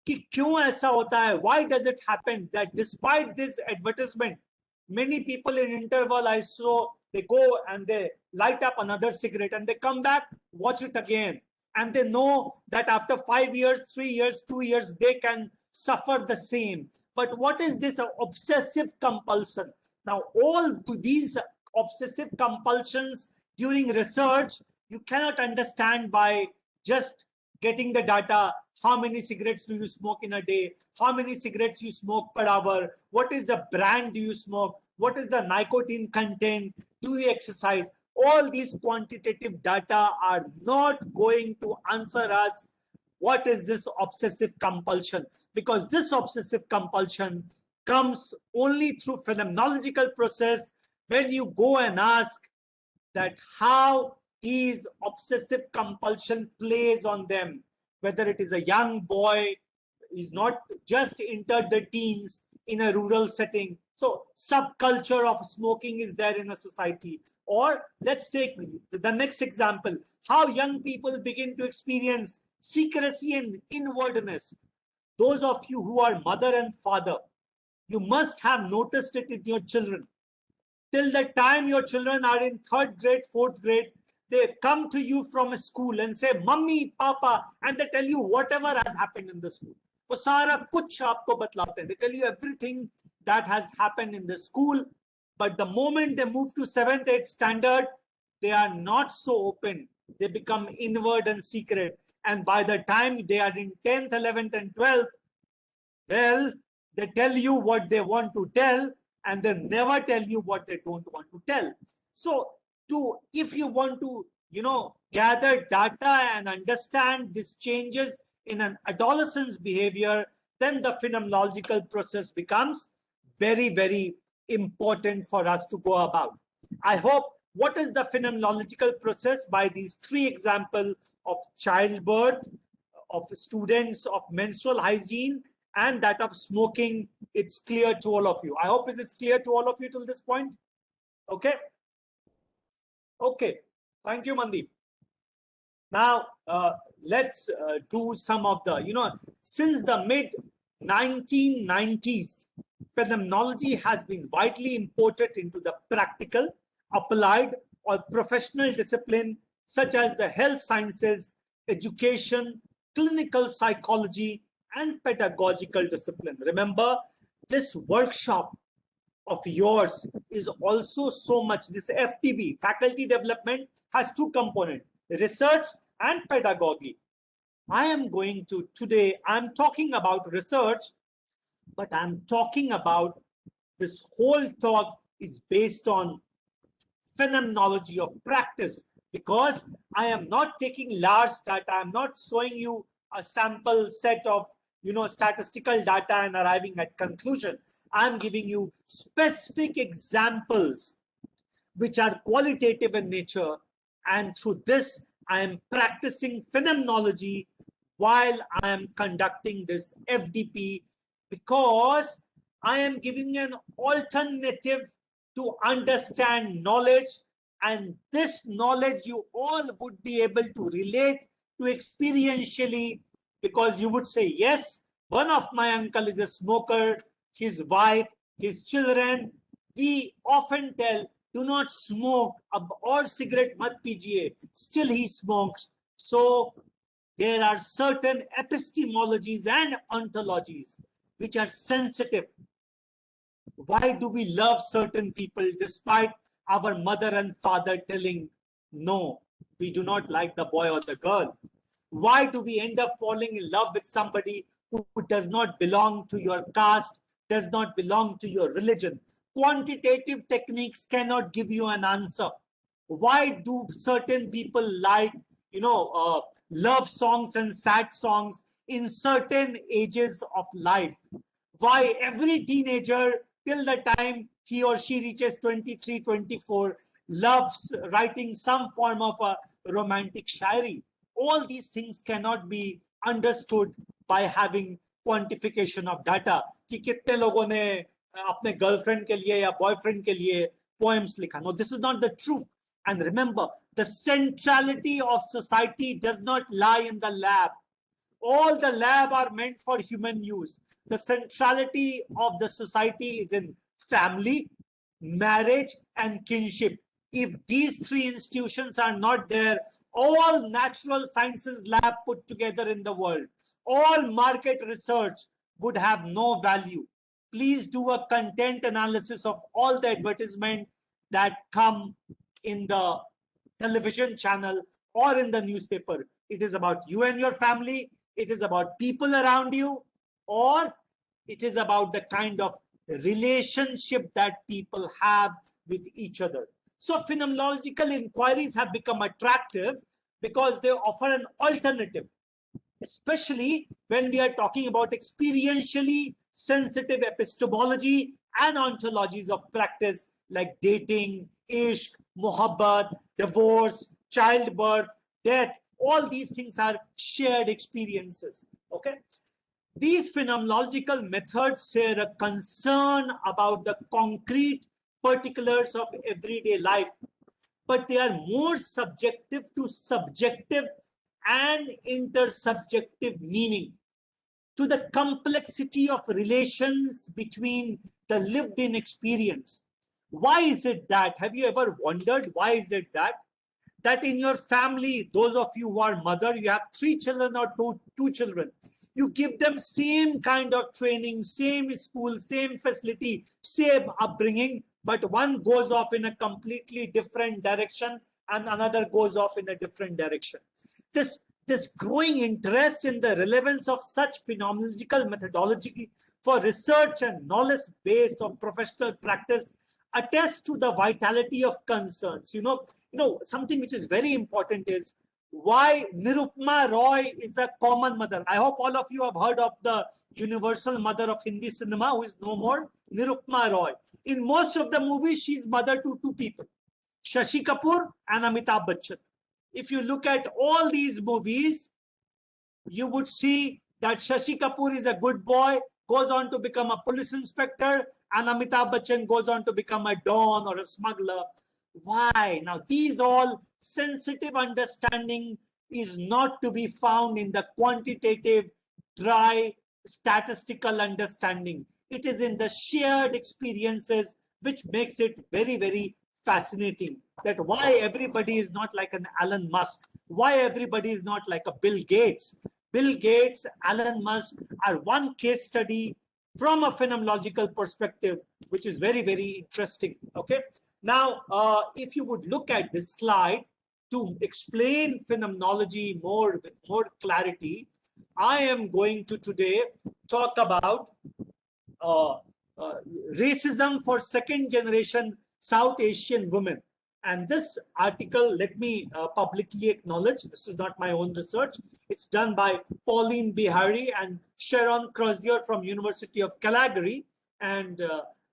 कि क्यों ऐसा होता है, why does it happen that despite this advertisement many people in interval I saw they go and they light up another cigarette and they come back, watch it again, and they know that after 5 years, 3 years, 2 years they can suffer the same. But what is this obsessive compulsion? Now all these obsessive compulsions during research you cannot understand by just getting the data. How many cigarettes do you smoke in a day? How many cigarettes you smoke per hour? What is the brand do you smoke? What is the nicotine content? Do you exercise? All these quantitative data are not going to answer us what is this obsessive compulsion, because this obsessive compulsion comes only through phenomenological process when you go and ask that how these obsessive compulsion plays on them, whether it is a young boy is not just entered the teens in a rural setting, so subculture of smoking is there in a society. Or let's take the next example, how young people begin to experience secrecy and inwardness. Those of you who are mother and father, you must have noticed it in your children. Till the time your children are in 3rd grade, 4th grade, they come to you from a school and say, Mummy, Papa, and they tell you whatever has happened in the school. वो सारा कुछ आपको बतलाते हैं. They tell you everything that has happened in the school. But the moment they move to 7th, 8th standard, they are not so open. They become inward and secret. And by the time they are in 10th, 11th, and 12th, well, they tell you what they want to tell, and they never tell you what they don't want to tell. So if you want to, gather data and understand these changes in an adolescent's behavior, then the phenomenological process becomes very, very important for us to go about. I hope what is the phenomenological process by these 3 examples of childbirth, of students, of menstrual hygiene, and that of smoking, it's clear to all of you. I hope it's clear to all of you till this point. Okay. Okay. Thank you, Mandeep. Now, let's do some of the, since the mid 1990s, phenomenology has been widely imported into the practical, applied, or professional discipline such as the health sciences, education, clinical psychology, and pedagogical discipline. Remember, this workshop of yours is also so much, this FTB, faculty development, has 2 components, research and pedagogy. I am going to, today, I'm talking about research, but I'm talking about, this whole talk is based on phenomenology of practice, because I am not taking large data. I'm not showing you a sample set of statistical data and arriving at conclusion. I'm giving you specific examples which are qualitative in nature, and through this I am practicing phenomenology while I am conducting this FDP, because I am giving an alternative to understand knowledge, and this knowledge you all would be able to relate to experientially, because you would say, yes, one of my uncle is a smoker, his wife, his children, we often tell, do not smoke or cigarette mat pijiye, still he smokes. So there are certain epistemologies and ontologies which are sensitive. Why do we love certain people despite our mother and father telling, no, we do not like the boy or the girl? Why do we end up falling in love with somebody who does not belong to your caste, does not belong to your religion? Quantitative techniques cannot give you an answer. Why do certain people like, love songs and sad songs in certain ages of life? Why every teenager till the time he or she reaches 23, 24 loves writing some form of a romantic shairi? All these things cannot be understood by having quantification of data कि कितने लोगों ने अपने girlfriend के लिए या boyfriend के लिए poems लिखा. No, this is not the truth. And remember, the centrality of society does not lie in the lab. All the lab are meant for human use. The centrality of the society is in family, marriage, and kinship. If these three institutions are not there, all natural sciences lab put together in the world, all market research would have no value. Please do a content analysis of all the advertisement that come in the television channel or in the newspaper. It is about you and your family, it is about people around you, or it is about the kind of relationship that people have with each other. So phenomenological inquiries have become attractive because they offer an alternative, especially when we are talking about experientially sensitive epistemology and ontologies of practice like dating, ishq, mohabbat, divorce, childbirth, death. All these things are shared experiences. Okay. These phenomenological methods share a concern about the concrete particulars of everyday life, but they are more subjective to subjective and intersubjective meaning, to the complexity of relations between the lived in experience. Why is it that? Have you ever wondered why is it that in your family, those of you who are mother, you have 3 children or two children, you give them same kind of training, same school, same facility, same upbringing, but one goes off in a completely different direction and another goes off in a different direction. This growing interest in the relevance of such phenomenological methodology for research and knowledge base of professional practice attests to the vitality of concerns. Something which is very important is why Nirupma Roy is a common mother. I hope all of you have heard of the universal mother of Hindi cinema, who is no more, Nirupma Roy. In most of the movies, she is mother to 2 people, Shashi Kapoor and Amitabh Bachchan. If you look at all these movies, you would see that Shashi Kapoor is a good boy, goes on to become a police inspector, and Amitabh Bachchan goes on to become a don or a smuggler. Why? Now, these all sensitive understanding is not to be found in the quantitative, dry, statistical understanding. It is in the shared experiences which makes it very, very fascinating. That why everybody is not like an Elon Musk, why everybody is not like a Bill Gates. Bill Gates, Elon Musk are one case study from a phenomenological perspective, which is very, very interesting. Okay. Now, if you would look at this slide to explain phenomenology with more clarity, I am going to today talk about racism for second generation South Asian women. And this article, let me publicly acknowledge, this is not my own research. It's done by Pauline Bihari and Sharon Crozier from University of Calgary. And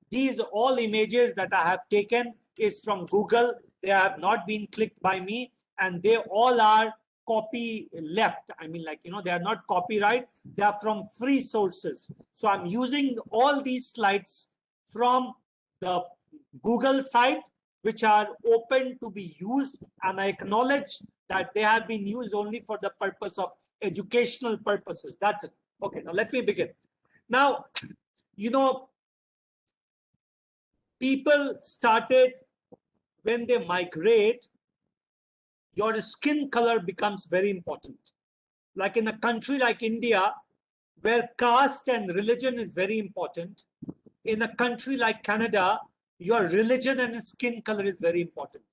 these all images that I have taken is from Google. They have not been clicked by me, and they all are copy left. I mean, they are not copyright. They are from free sources. So I'm using all these slides from the Google site, which are open to be used, and I acknowledge that they have been used only for the purpose of educational purposes. That's it. Okay, now let me begin. Now, people started, when they migrate, your skin color becomes very important. like in a country like India, where caste and religion is very important, in a country like Canada, your religion and skin color is very important.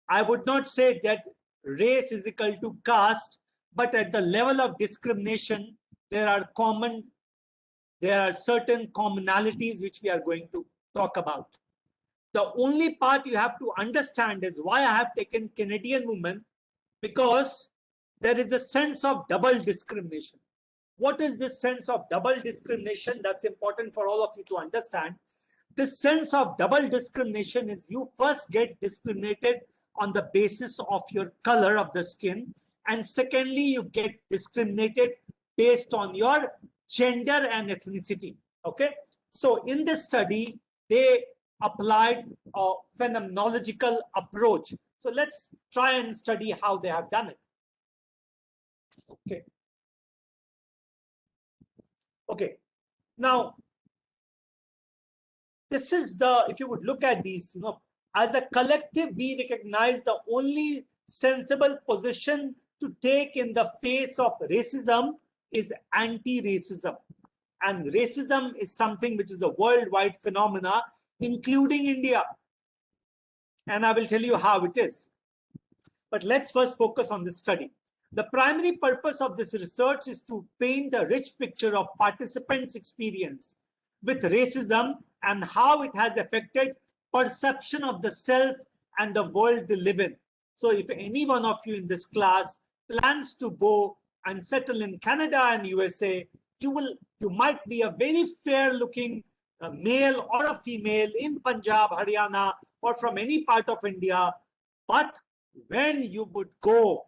I would not say that race is equal to caste, but at the level of discrimination, there are certain commonalities which we are going to talk about. The only part you have to understand is why I have taken Canadian women, because there is a sense of double discrimination. What is this sense of double discrimination? That's important for all of you to understand. This sense of double discrimination is you first get discriminated on the basis of your color of the skin, and secondly, you get discriminated based on your gender and ethnicity. Okay, so in this study, they applied a phenomenological approach. So let's try and study how they have done it. Okay. Okay. Now, this is the, if you would look at these, as a collective, we recognize the only sensible position to take in the face of racism is anti-racism. And racism is something which is a worldwide phenomena, including India. And I will tell you how it is. But let's first focus on this study. The primary purpose of this research is to paint a rich picture of participants' experience with racism and how it has affected perception of the self and the world they live in. So if any one of you in this class plans to go and settle in Canada and USA, you might be a very fair looking male or a female in Punjab, Haryana, or from any part of India. But when you would go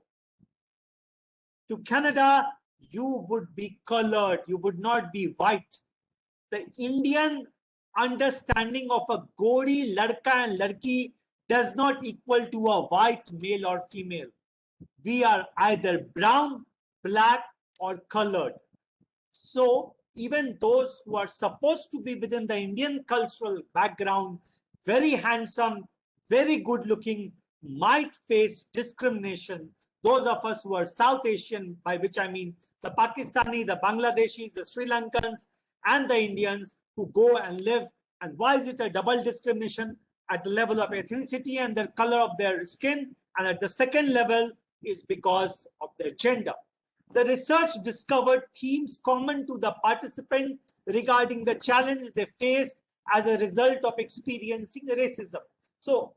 to Canada, you would be colored, you would not be white. The Indian understanding of a gori, ladka and ladki does not equal to a white male or female. We are either brown, black or colored. So even those who are supposed to be within the Indian cultural background, very handsome, very good looking, might face discrimination. Those of us who are South Asian, by which I mean the Pakistani, the Bangladeshis, the Sri Lankans, and the Indians who go and live. And why is it a double discrimination? At the level of ethnicity and the color of their skin, and at the second level is because of their gender. The research discovered themes common to the participants regarding the challenge they faced as a result of experiencing racism. So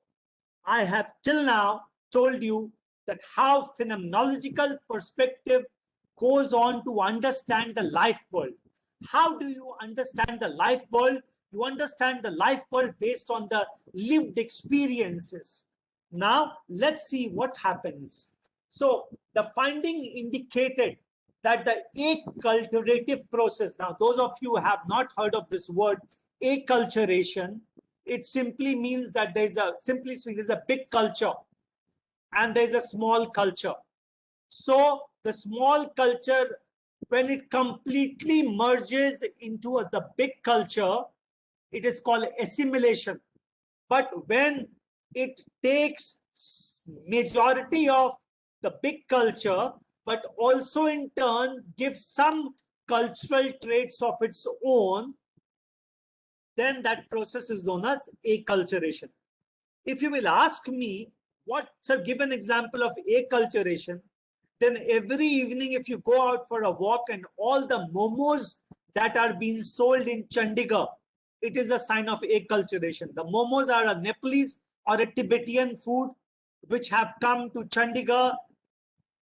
I have till now told you that how phenomenological perspective goes on to understand the life world. How do you understand the life world? You understand the life world based on the lived experiences. Now, let's see what happens. So, the finding indicated that the acculturative process, now those of you who have not heard of this word, acculturation, it simply means that there's a big culture and there's a small culture. So, the small culture, when it completely merges into the big culture, it is called assimilation. But when it takes majority of the big culture, but also in turn gives some cultural traits of its own, then that process is known as acculturation. If you will ask me, give an example of acculturation, then every evening if you go out for a walk and all the momos that are being sold in Chandigarh, it is a sign of acculturation. The momos are a Nepalese or a Tibetan food which have come to Chandigarh,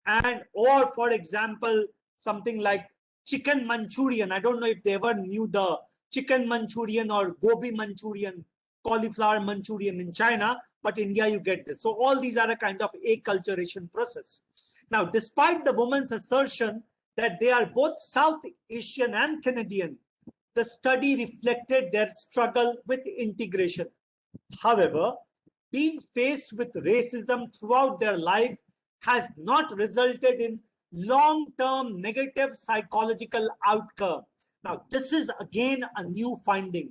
and or for example something like chicken Manchurian. I don't know if they ever knew the chicken Manchurian or gobi Manchurian, cauliflower Manchurian in China, but India you get this. So all these are a kind of acculturation process. Now, despite the woman's assertion that they are both South Asian and Canadian, the study reflected their struggle with integration. However, being faced with racism throughout their life has not resulted in long-term negative psychological outcome. Now, this is again a new finding.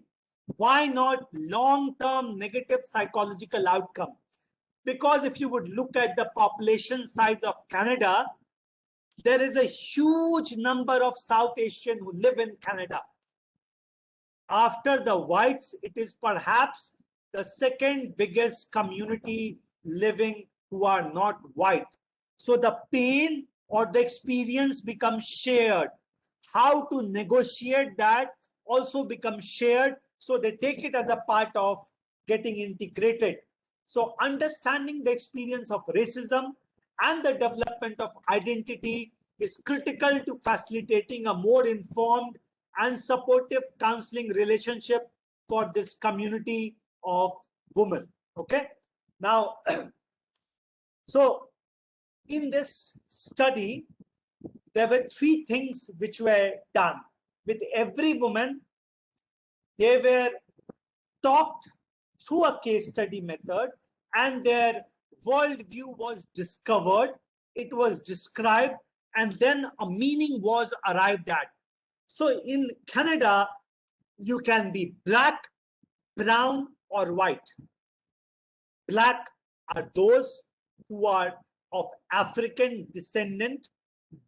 Why not long-term negative psychological outcome? Because if you would look at the population size of Canada, there is a huge number of South Asian who live in Canada. After the whites, it is perhaps the second biggest community living who are not white. So the pain or the experience becomes shared. How to negotiate that also becomes shared. So they take it as a part of getting integrated. So understanding the experience of racism and the development of identity is critical to facilitating a more informed and supportive counseling relationship for this community of women. Okay. Now, so in this study, there were 3 things which were done. With every woman, they were talked through a case study method, and their worldview was discovered, it was described, and then a meaning was arrived at. So in Canada, you can be black, brown, or white. Black are those who are of African descent.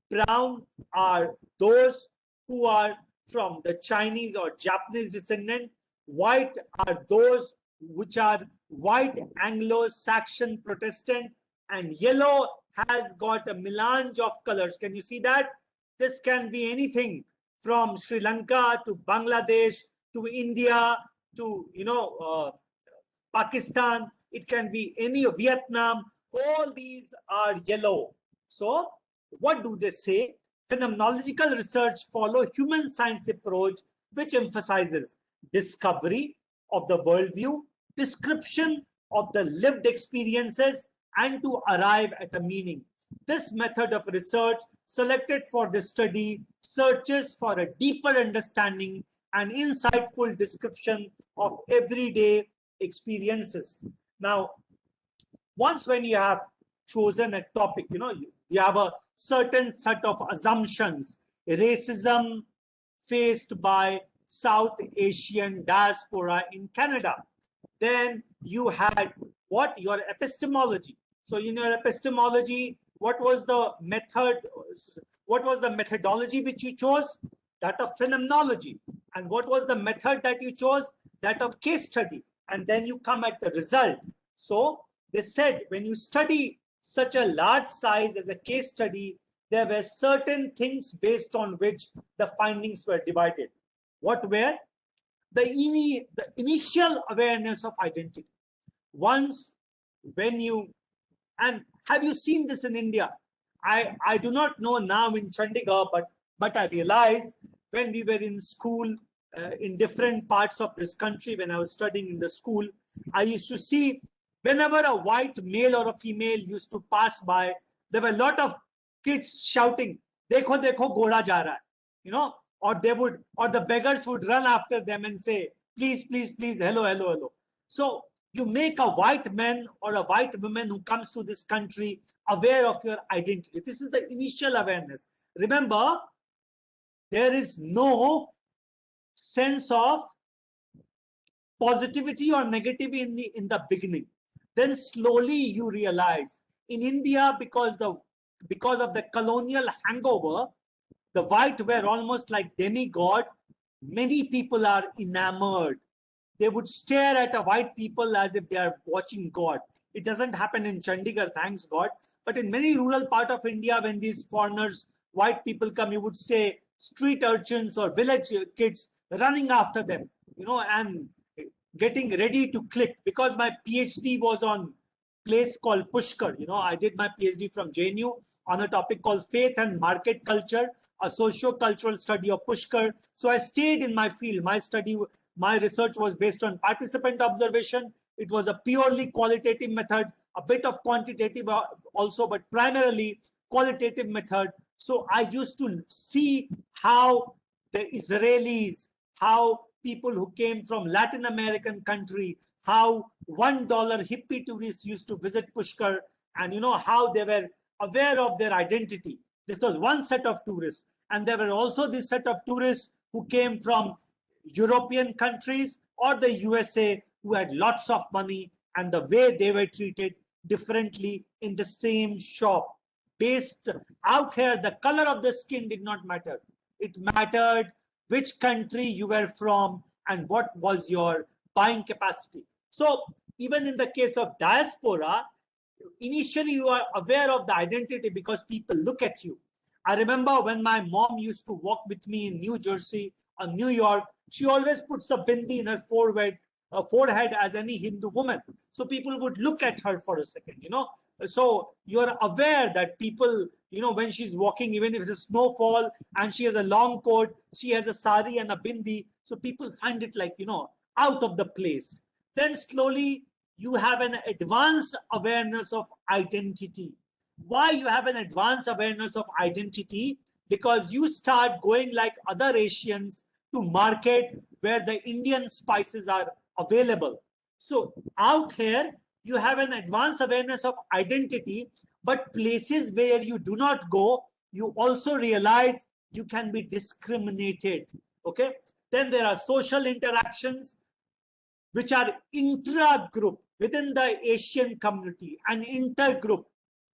Brown are those who are from the Chinese or Japanese descendant. White are those which are white Anglo-Saxon Protestant, and yellow has got a melange of colors. Can you see that? This can be anything from Sri Lanka to Bangladesh to India to Pakistan. It can be any of Vietnam. All these are yellow. So what do they say? Phenomenological research follow human science approach, which emphasizes discovery of the worldview, description of the lived experiences, and to arrive at a meaning. This method of research selected for this study searches for a deeper understanding and insightful description of everyday experiences. Now, once when you have chosen a topic, you have a certain set of assumptions. Racism faced by South Asian diaspora in Canada. Then you had what? Your epistemology. So in your epistemology, what was the method? What was the methodology which you chose? That of phenomenology. And what was the method that you chose? That of case study. And then you come at the result. So they said when you study such a large size as a case study, there were certain things based on which the findings were divided. What were? The initial awareness of identity. Once when you, and have you seen this in India? I do not know now in Chandigarh, but I realized when we were in school in different parts of this country, when I was studying in the school, I used to see whenever a white male or a female used to pass by, there were a lot of kids shouting, "Dekho, dekho, goda ja raha hai," or they would, or the beggars would run after them and say, "Please, please, please, hello, hello, hello." So you make a white man or a white woman who comes to this country aware of your identity. This is the initial awareness. Remember, there is no sense of positivity or negativity in the beginning. Then slowly you realize in India, because of the colonial hangover, the white were almost like demigod. Many people are enamored. They would stare at a white people as if they are watching God. It doesn't happen in Chandigarh, thanks God. But in many rural part of India, when these foreigners, white people come, you would say street urchins or village kids running after them, and getting ready to click. Because my PhD was on place called Pushkar. I did my PhD from JNU on a topic called Faith and Market Culture, a socio-cultural study of Pushkar. So I stayed in my field. My research was based on participant observation. It was a purely qualitative method, a bit of quantitative also, but primarily qualitative method. So I used to see how the Israelis, how people who came from Latin American country, how $1 hippie tourists used to visit Pushkar, and how they were aware of their identity. This was one set of tourists. And there were also this set of tourists who came from European countries or the USA, who had lots of money, and the way they were treated differently in the same shop. based out here, the color of the skin did not matter. It mattered which country you were from and what was your buying capacity. So even in the case of diaspora, initially you are aware of the identity because people look at you. I remember when my mom used to walk with me in New Jersey or New York, she always puts a bindi in her forehead as any Hindu woman. So people would look at her for a second, you know. So you're aware that people, you know, when she's walking, even if it's a snowfall and she has a long coat, she has a sari and a bindi. So people find it like, you know, out of the place. Then slowly you have an advanced awareness of identity. Why you have an advanced awareness of identity? Because you start going like other Asians to market where the Indian spices are available. So out here, you have an advanced awareness of identity, but places where you do not go, you also realize you can be discriminated. Okay. Then there are social interactions, which are intra-group within the Asian community, and inter-group,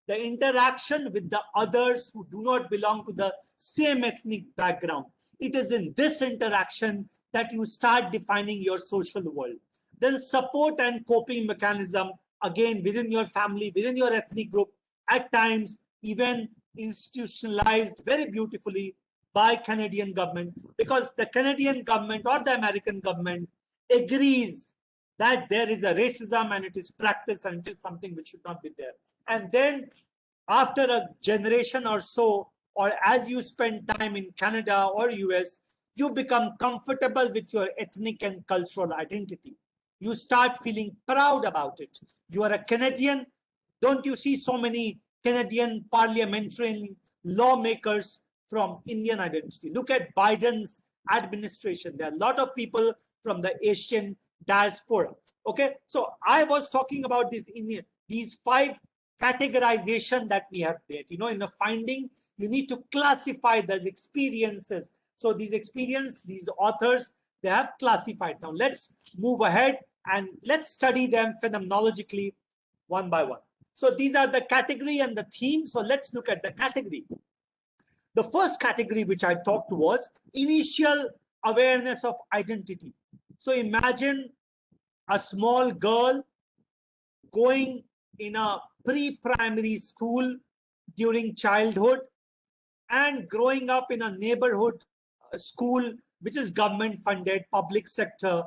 the interaction with the others who do not belong to the same ethnic background. It is in this interaction that you start defining your social world. Then support and coping mechanism, again, within your family, within your ethnic group, at times even institutionalized very beautifully by Canadian government, because the Canadian government or the American government agrees that there is a racism and it is practiced and it is something which should not be there. And then after a generation or so, or as you spend time in Canada or US, you become comfortable with your ethnic and cultural identity. You start feeling proud about it. You are a Canadian. Don't you see so many Canadian parliamentary lawmakers from Indian identity? Look at Biden's administration. There are a lot of people from the Asian diaspora. Okay, so I was talking about this in these 5 categorization that we have made. You know, in the finding, you need to classify those experiences. So these experiences, these authors, they have classified. Now let's move ahead and let's study them phenomenologically one by one. So these are the category and the theme. So let's look at the category. The first category which I talked was initial awareness of identity. So imagine a small girl going in a pre-primary school during childhood and growing up in a neighborhood school which is government funded, public sector,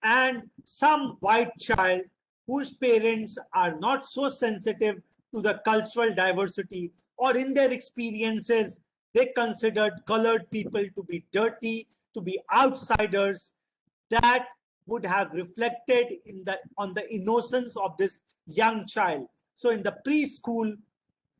and some white child whose parents are not so sensitive to the cultural diversity, or in their experiences they considered colored people to be dirty, to be outsiders. That would have reflected on the innocence of this young child. So in the preschool,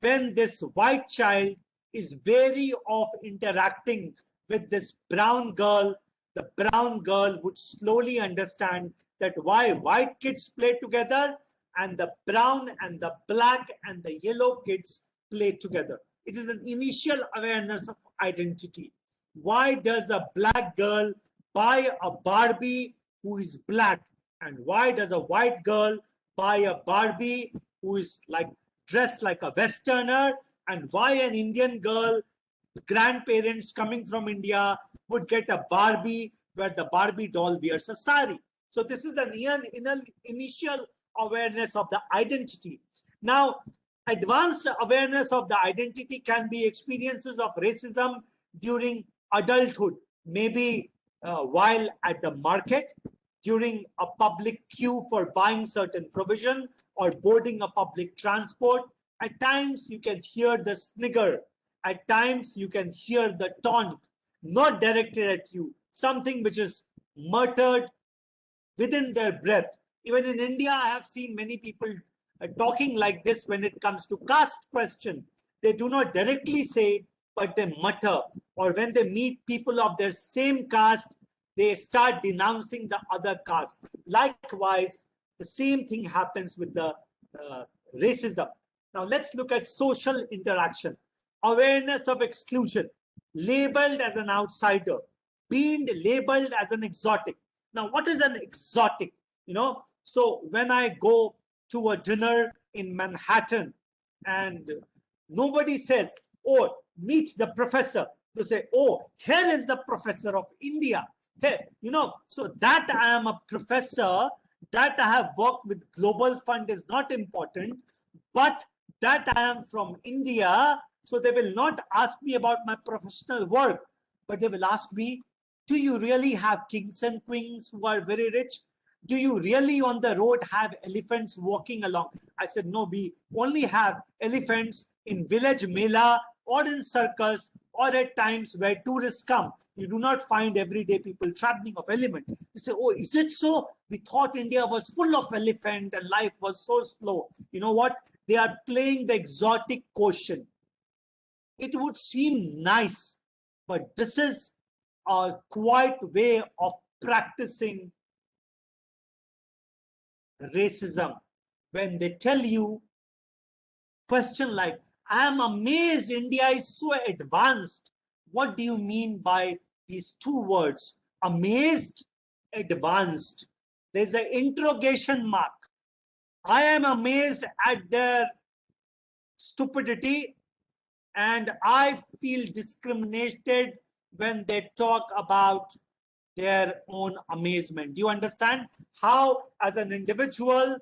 when this white child is wary of interacting with this brown girl, the brown girl would slowly understand that why white kids play together and the brown and the black and the yellow kids play together. It is an initial awareness of identity. Why does a black girl buy a Barbie who is black? And why does a white girl buy a Barbie who is like dressed like a Westerner? And why an Indian girl, grandparents coming from India, would get a Barbie where the Barbie doll wears a sari? So this is an initial awareness of the identity. Now, advanced awareness of the identity can be experiences of racism during adulthood, maybe while at the market, during a public queue for buying certain provision or boarding a public transport. At times you can hear the snigger. At times you can hear the taunt, not directed at you, something which is muttered within their breath. Even in India, I have seen many people talking like this when it comes to caste question. They do not directly say, but they mutter. Or when they meet people of their same caste, they start denouncing the other caste. Likewise, the same thing happens with the racism. Now let's look at social interaction. Awareness of exclusion, labeled as an outsider, being labeled as an exotic. Now, what is an exotic? You know, so when I go to a dinner in Manhattan and Nobody says, oh, meet the professor. They say, oh, here is the professor of India. Hey, you know, so that I am a professor, that I have worked with Global Fund is not important, but that I am from India, so they will not ask me about my professional work, but they will ask me, do you really have kings and queens who are very rich? Do you really on the road have elephants walking along? I said, no, we only have elephants in village mela or in circus or at times where tourists come. You do not find everyday people traveling of elephants. They say, oh, is it so? We thought India was full of elephant and life was so slow. You know what? They are playing the exotic quotient. It would seem nice, but this is a quiet way of practicing racism. When they tell you question like, I am amazed India is so advanced. What do you mean by these two words? Amazed, advanced. There's an interrogation mark. I am amazed at their stupidity, and I feel discriminated when they talk about their own amazement. Do you understand how, as an individual,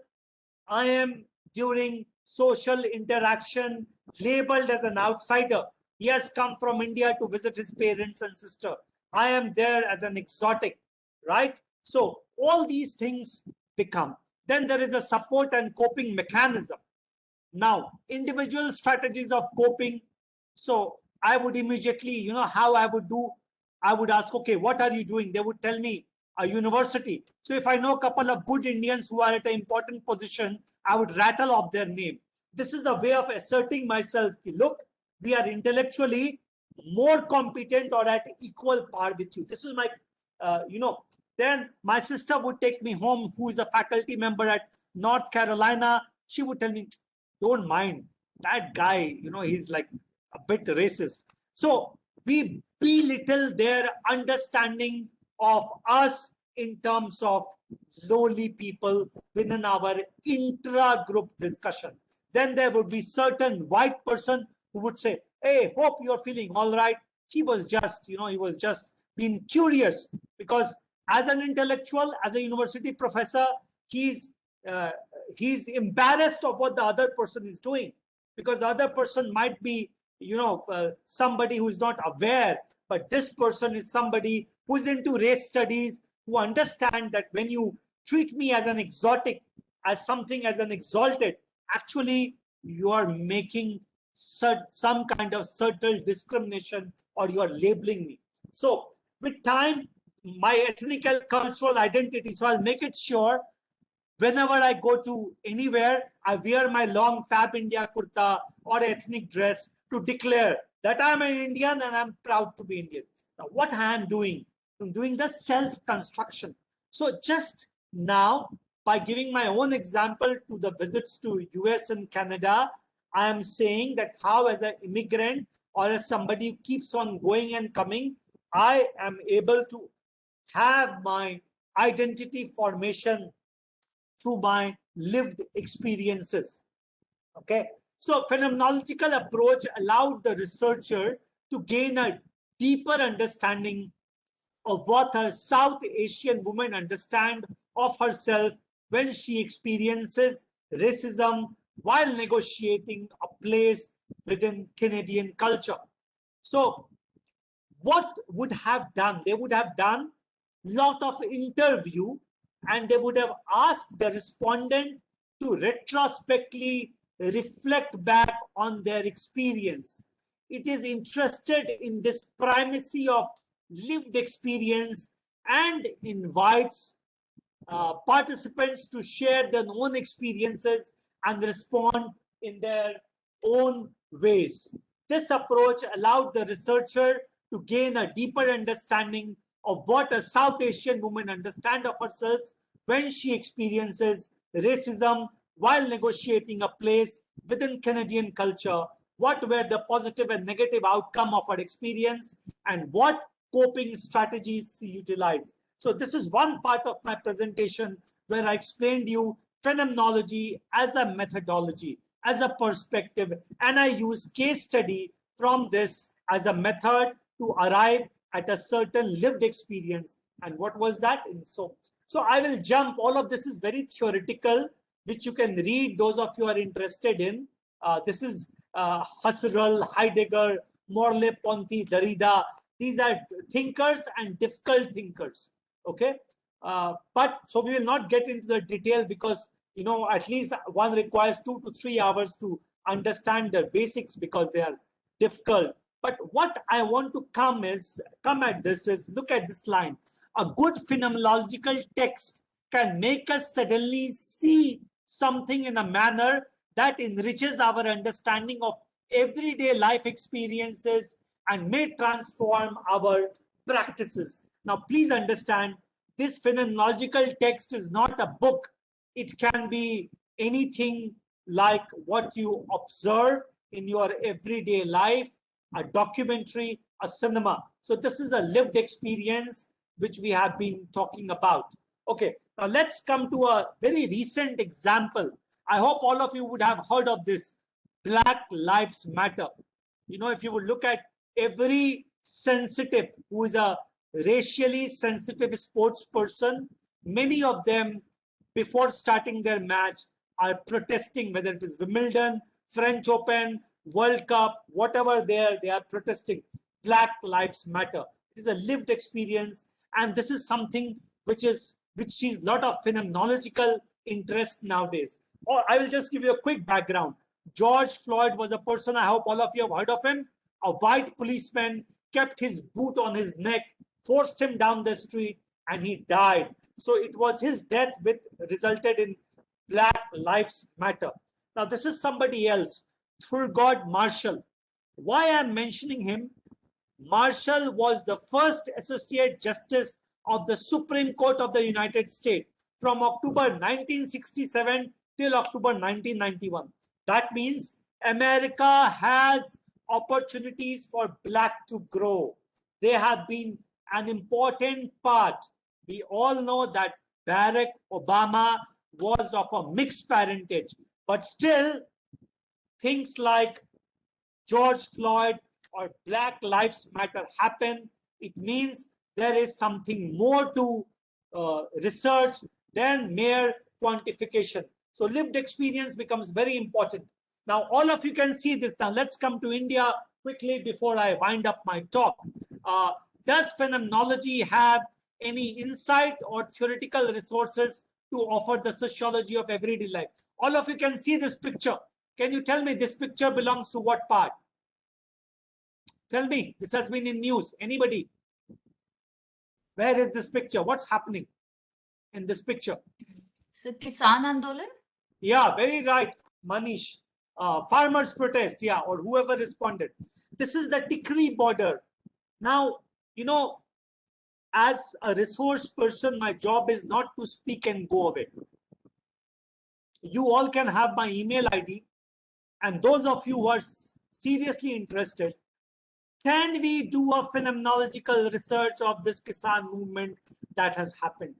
I am during social interaction labeled as an outsider? He has come from India to visit his parents and sister. I am there as an exotic, right? So all these things become. Then there is a support and coping mechanism. Now, individual strategies of coping. So I would immediately, you know, how I would do, I would ask, okay, what are you doing? They would tell me a university. So if I know a couple of good Indians who are at an important position, I would rattle off their name. This is a way of asserting myself. Look, we are intellectually more competent or at equal par with you. This is my, you know, then my sister would take me home, who is a faculty member at North Carolina. She would tell me, don't mind that guy, you know, he's like a bit racist. So we belittle their understanding of us in terms of lowly people within our intra-group discussion. Then there would be certain white person who would say, hey, hope you're feeling all right. He was just, you know, he was just being curious, because as an intellectual, as a university professor, he's embarrassed of what the other person is doing, because the other person might be, you know, somebody who is not aware, but this person is somebody who's into race studies, who understand that when you treat me as an exotic, as something, as an exalted, actually you are making some kind of subtle discrimination, or you are labeling me. So with time, my ethnic cultural identity, so I'll make it sure whenever I go to anywhere, I wear my long Fab India kurta or ethnic dress to declare that I'm an Indian and I'm proud to be Indian. Now, what I am doing? I'm doing the self-construction. So just now, by giving my own example to the visits to US and Canada, I am saying that how, as an immigrant or as somebody who keeps on going and coming, I am able to have my identity formation through my lived experiences. Okay, so phenomenological approach allowed the researcher to gain a deeper understanding of what a South Asian woman understands of herself when she experiences racism while negotiating a place within Canadian culture. So what would have done? They would have done lot of interview, and they would have asked the respondent to retrospectively reflect back on their experience. It is interested in this primacy of lived experience and invites participants to share their own experiences and respond in their own ways. This approach allowed the researcher to gain a deeper understanding of what a South Asian woman understands of herself when she experiences racism while negotiating a place within Canadian culture, what were the positive and negative outcome of her experience, and what coping strategies she utilized. So this is one part of my presentation where I explained you phenomenology as a methodology. as a perspective, and I use case study from this as a method to arrive at a certain lived experience. And what was that? So I will jump. All of this is very theoretical, which you can read, those of you are interested in. This is Husserl, Heidegger, Merleau-Ponty, Derrida. These are thinkers and difficult thinkers. Okay, but so we will not get into the detail because at least one requires 2 to 3 hours to understand the basics because they are difficult. But what I want to come at this is, look at this line. A good phenomenological text can make us suddenly see something in a manner that enriches our understanding of everyday life experiences and may transform our practices. Now, please understand, this phenomenological text is not a book. It can be anything like what you observe in your everyday life, a documentary, a cinema. So this is a lived experience which we have been talking about. Okay, now let's come to a very recent example. I hope all of you would have heard of this, Black Lives Matter. If you would look at every sensitive who is a racially sensitive sports person, many of them before starting their match are protesting, whether it is Wimbledon, French Open, World Cup, whatever they are protesting. Black Lives Matter. It is a lived experience, and this is something which sees a lot of phenomenological interest nowadays. Or I will just give you a quick background. George Floyd was a person, I hope all of you have heard of him. A white policeman kept his boot on his neck, forced him down the street, and he died. So it was his death which resulted in Black Lives Matter. Now this is somebody else, Thurgood Marshall. Why I'm mentioning him? Marshall was the first Associate Justice of the Supreme Court of the United States from October 1967 till October 1991. That means America has opportunities for black to grow. They have been an important part. We all know that Barack Obama was of a mixed parentage, but still things like George Floyd or Black Lives Matter happen. It means there is something more to research than mere quantification. So lived experience becomes very important. Now, all of you can see this. Now, let's come to India quickly before I wind up my talk. Does phenomenology have any insight or theoretical resources to offer the sociology of everyday life? All of you can see this picture. Can you tell me this picture belongs to what part? Tell me, this has been in news. Anybody? Where is this picture? What's happening in this picture? So Kisan Andolan? Yeah, very right, Manish. Farmers protest, yeah, or whoever responded. This is the Tikri border. Now, as a resource person, my job is not to speak and go away. You all can have my email ID, and those of you who are seriously interested, can we do a phenomenological research of this Kisan movement that has happened?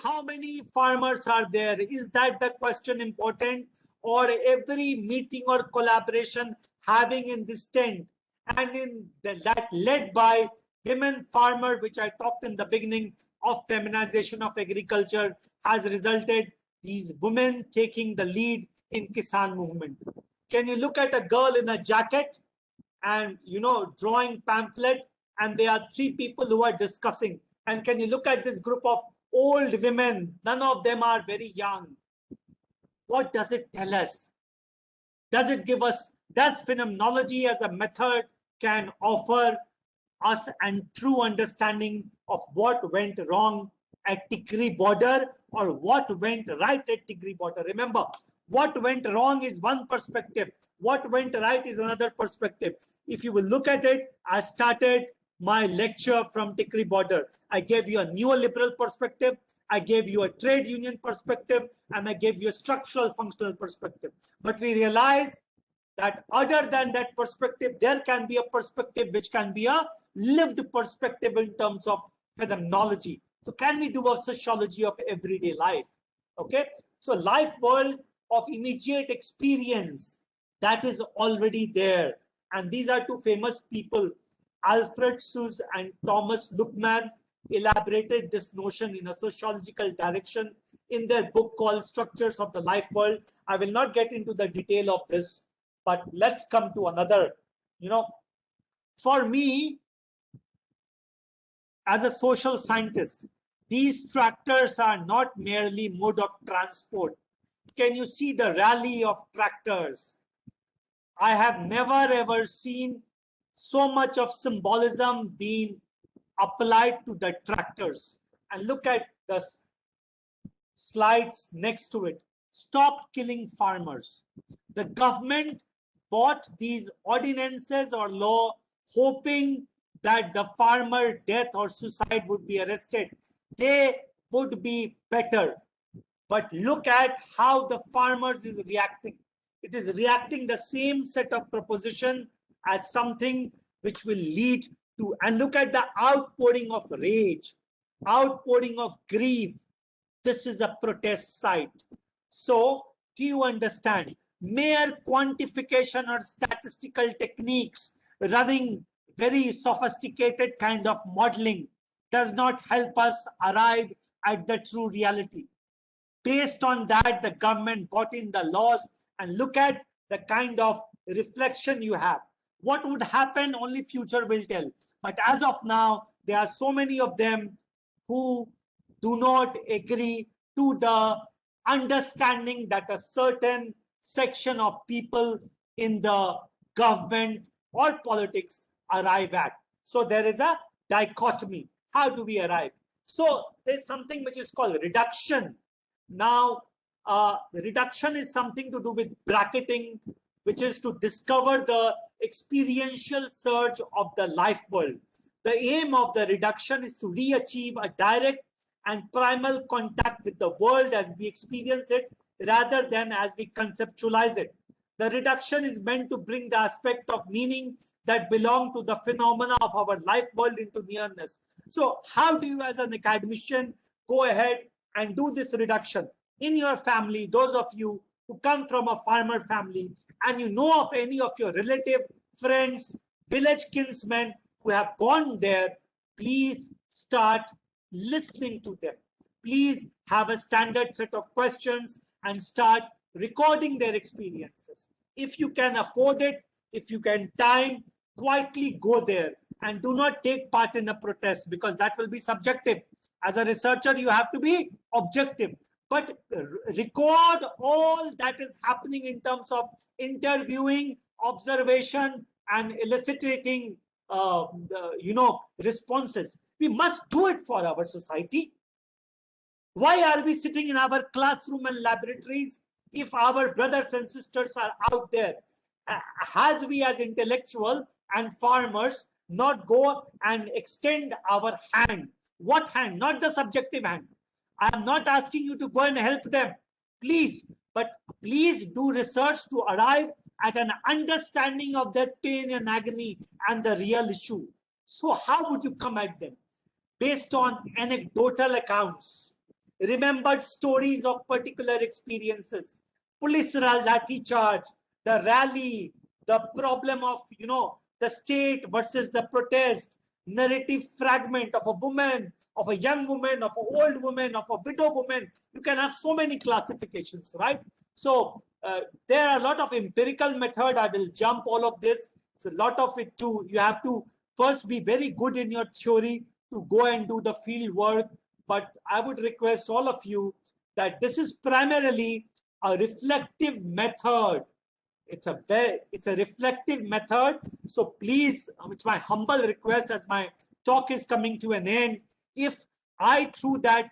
How many farmers are there? Is that the question important? Or every meeting or collaboration having in this tent and in that led by women farmer, which I talked in the beginning of feminization of agriculture, has resulted these women taking the lead in Kisan movement. Can you look at a girl in a jacket and drawing pamphlet, and there are 3 people who are discussing? And can you look at this group of old women? None of them are very young. What does it tell us? Does it give us, does phenomenology as a method can offer us a true understanding of what went wrong at Tikri border or what went right at Tikri border? Remember, what went wrong is one perspective. What went right is another perspective. If you will look at it, I started my lecture from Tikri border. I gave you a neoliberal perspective, I gave you a trade union perspective, and I gave you a structural functional perspective. But we realize that other than that perspective, there can be a perspective which can be a lived perspective in terms of phenomenology. So can we do a sociology of everyday life? Okay, so life world of immediate experience that is already there. And these are two famous people, Alfred Suss and Thomas Luckman, elaborated this notion in a sociological direction in their book called Structures of the Life World. I will not get into the detail of this, but let's come to another. For me, as a social scientist, these tractors are not merely mode of transport. Can you see the rally of tractors? I have never ever seen so much of symbolism being applied to the tractors. And look at the slides next to it. Stop killing farmers. The government bought these ordinances or law hoping that the farmer death or suicide would be arrested. They would be better. But look at how the farmers is reacting. It is reacting the same set of proposition as something which will lead to, and look at the outpouring of rage, outpouring of grief. This is a protest site. So do you understand? Mere quantification or statistical techniques running very sophisticated kind of modeling does not help us arrive at the true reality. Based on that, the government brought in the laws, and look at the kind of reflection you have. What would happen, only future will tell. But as of now, there are so many of them who do not agree to the understanding that a certain section of people in the government or politics arrive at. So there is a dichotomy. How do we arrive? So there's something which is called reduction. Now, reduction is something to do with bracketing, which is to discover the experiential surge of the life world. The aim of the reduction is to re-achieve a direct and primal contact with the world as we experience it, rather than as we conceptualize it. The reduction is meant to bring the aspect of meaning that belong to the phenomena of our life world into nearness. So how do you as an academician go ahead and do this reduction? In your family, those of you who come from a farmer family and you know of any of your relative, friends, village kinsmen who have gone there, please start listening to them. Please have a standard set of questions and start recording their experiences. If you can afford it, if you can time, quietly go there and do not take part in a protest, because that will be subjective. As a researcher, you have to be objective, but record all that is happening in terms of interviewing, observation, and eliciting responses. We must do it for our society. Why are we sitting in our classroom and laboratories if our brothers and sisters are out there? As we as intellectual and farmers not go and extend our hand? What hand? Not the subjective hand. I am not asking you to go and help them, please, but please do research to arrive at an understanding of their pain and agony and the real issue. So how would you come at them? Based on anecdotal accounts, remembered stories of particular experiences, police lathi charge, the rally, the problem of, the state versus the protest, narrative fragment of a woman, of a young woman, of an old woman, of a widow woman. You can have so many classifications, right? So there are a lot of empirical method. I will jump all of this. It's a lot of it too. You have to first be very good in your theory to go and do the field work. But I would request all of you that this is primarily a reflective method. It's a reflective method. So please, it's my humble request as my talk is coming to an end. If I, through that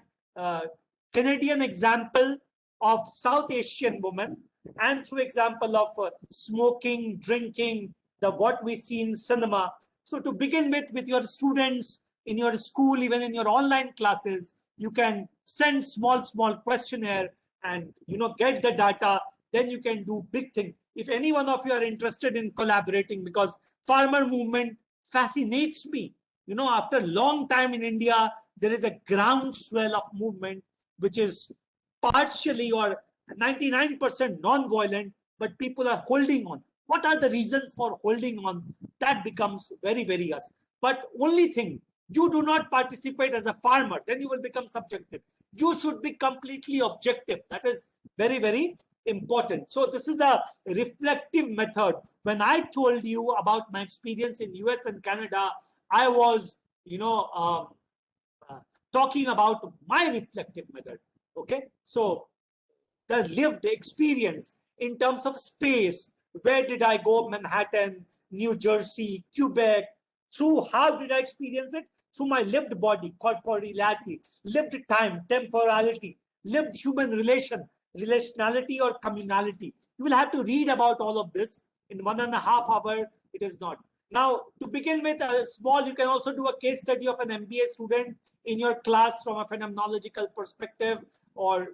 Canadian example of South Asian woman, and through example of smoking, drinking, what we see in cinema. So to begin with your students in your school, even in your online classes, you can send small questionnaire and get the data. Then you can do big thing. If any one of you are interested in collaborating, because farmer movement fascinates me. After a long time in India, there is a groundswell of movement, which is partially or 99% non-violent, but people are holding on. What are the reasons for holding on? That becomes very, very us. But only thing, you do not participate as a farmer, then you will become subjective. You should be completely objective. That is very, very important. So this is a reflective method. When I told you about my experience in US and Canada, I was, talking about my reflective method. Okay, so the lived experience in terms of space. Where did I go? Manhattan, New Jersey, Quebec. Through how did I experience it? Through my lived body, corporeality, lived time, temporality, lived human relationality or communality. You will have to read about all of this in 1.5 hours. It is not. Now, to begin with, you can also do a case study of an MBA student in your class from a phenomenological perspective, or,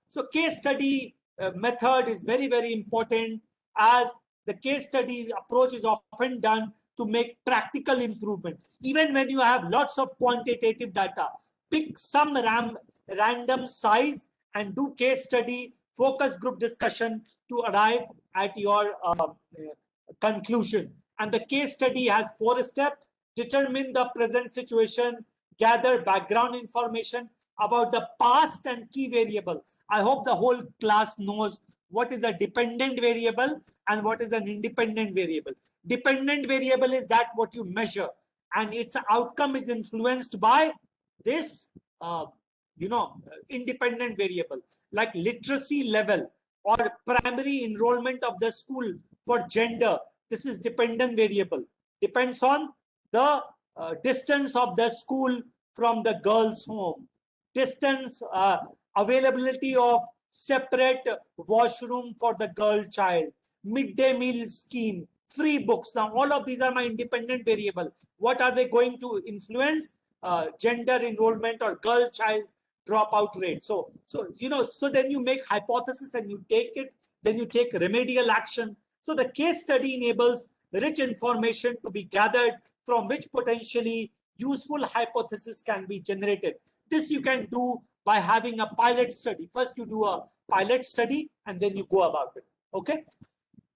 so case study method is very, very important, as the case study approach is often done to make practical improvement. Even when you have lots of quantitative data, pick some random size and do case study, focus group discussion to arrive at your conclusion. And the case study has 4 steps. Determine the present situation, gather background information about the past and key variable. I hope the whole class knows what is a dependent variable and what is an independent variable. Dependent variable is that what you measure, and its outcome is influenced by this, independent variable, like literacy level or primary enrollment of the school for gender. This is dependent variable, depends on the distance of the school from the girl's home, distance, availability of separate washroom for the girl child, midday meal scheme, free books. Now, all of these are my independent variable. What are they going to influence? Gender enrollment or girl child dropout rate. So then you make hypothesis and you take it, then you take remedial action. So the case study enables rich information to be gathered from which potentially useful hypothesis can be generated. This you can do by having a pilot study. First you do a pilot study and then you go about it. Okay.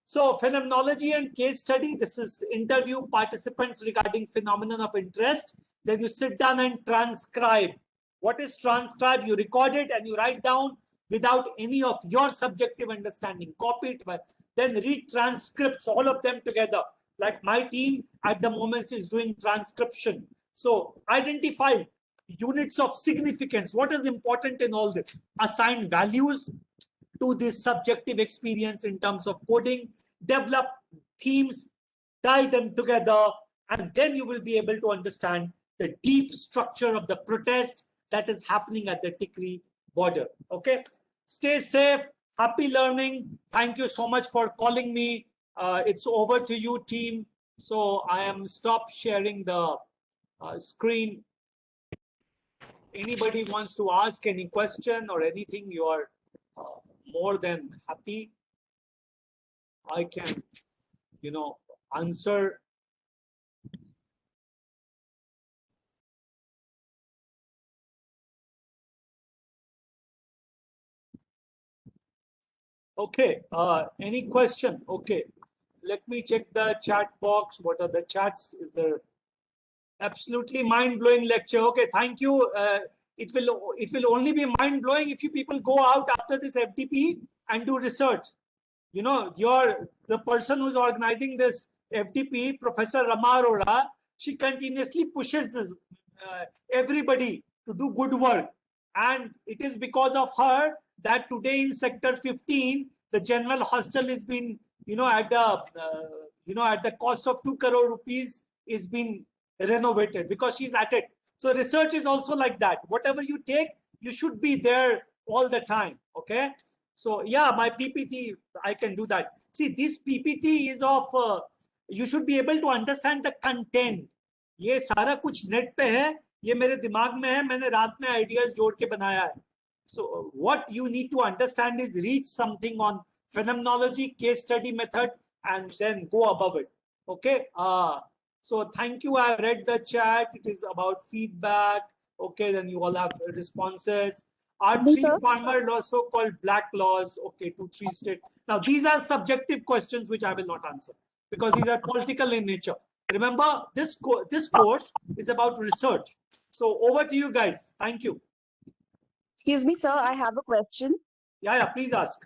So phenomenology and case study, this is interview participants regarding phenomenon of interest. Then you sit down and transcribe. What is transcribe? You record it and you write down without any of your subjective understanding. Copy it, but then read transcripts, all of them together. Like my team at the moment is doing transcription. So identify units of significance. What is important in all this? Assign values to this subjective experience in terms of coding, develop themes, tie them together, and then you will be able to understand the deep structure of the protest that is happening at the Tikri border. Okay, stay safe, happy learning. Thank you so much for calling me. It's over to you, team. So I am stop sharing the screen. Anybody wants to ask any question or anything, you are more than happy. I can, answer. Okay, any question? Okay, let me check the chat box. What are the chats? Is there absolutely mind-blowing lecture? Okay, thank you. It will only be mind-blowing if you people go out after this FDP and do research. The person who's organizing this FDP, Professor Rama Arora, she continuously pushes everybody to do good work. And it is because of her that today in Sector 15, the general hostel is been, at the cost of 2 crore rupees is being renovated because she's at it. So research is also like that. Whatever you take, you should be there all the time. Okay. So yeah, my PPT, I can do that. See, this PPT is of, you should be able to understand the content. ये सारा कुछ net पे है, ये मेरे दिमाग में है, मैंने रात में आइडियाज जोड़ के बनाया है. So what you need to understand is read something on phenomenology, case study method, and then go above it. Okay. So thank you. I read the chat. It is about feedback. Okay. Then you all have responses. Are Me, 3 sir? farmer laws so-called black laws? Okay, 2, 3 state. Now, these are subjective questions which I will not answer because these are political in nature. Remember, this course is about research. So over to you guys. Thank you. Excuse me, sir, I have a question. Yeah, please ask.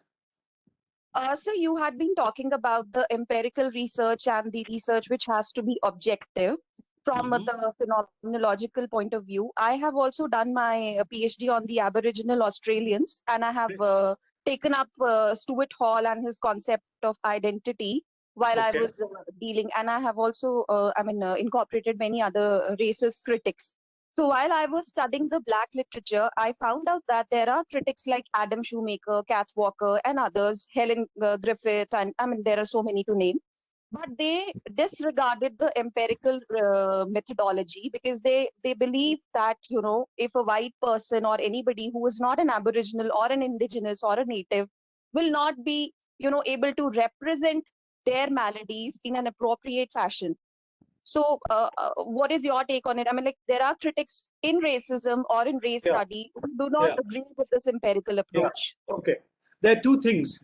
Sir, you had been talking about the empirical research and the research which has to be objective from the phenomenological point of view. I have also done my PhD on the Aboriginal Australians, and I have taken up Stuart Hall and his concept of identity while I was dealing, and I have also, incorporated many other racist critics. So while I was studying the Black literature, I found out that there are critics like Adam Shoemaker, Kath Walker, and others, Helen Griffith, and there are so many to name. But they disregarded the empirical methodology because they believe that, if a white person or anybody who is not an Aboriginal or an indigenous or a native will not be, able to represent their maladies in an appropriate fashion. So what is your take on it? There are critics in racism or in race study who do not agree with this empirical approach. Okay. There are 2 things.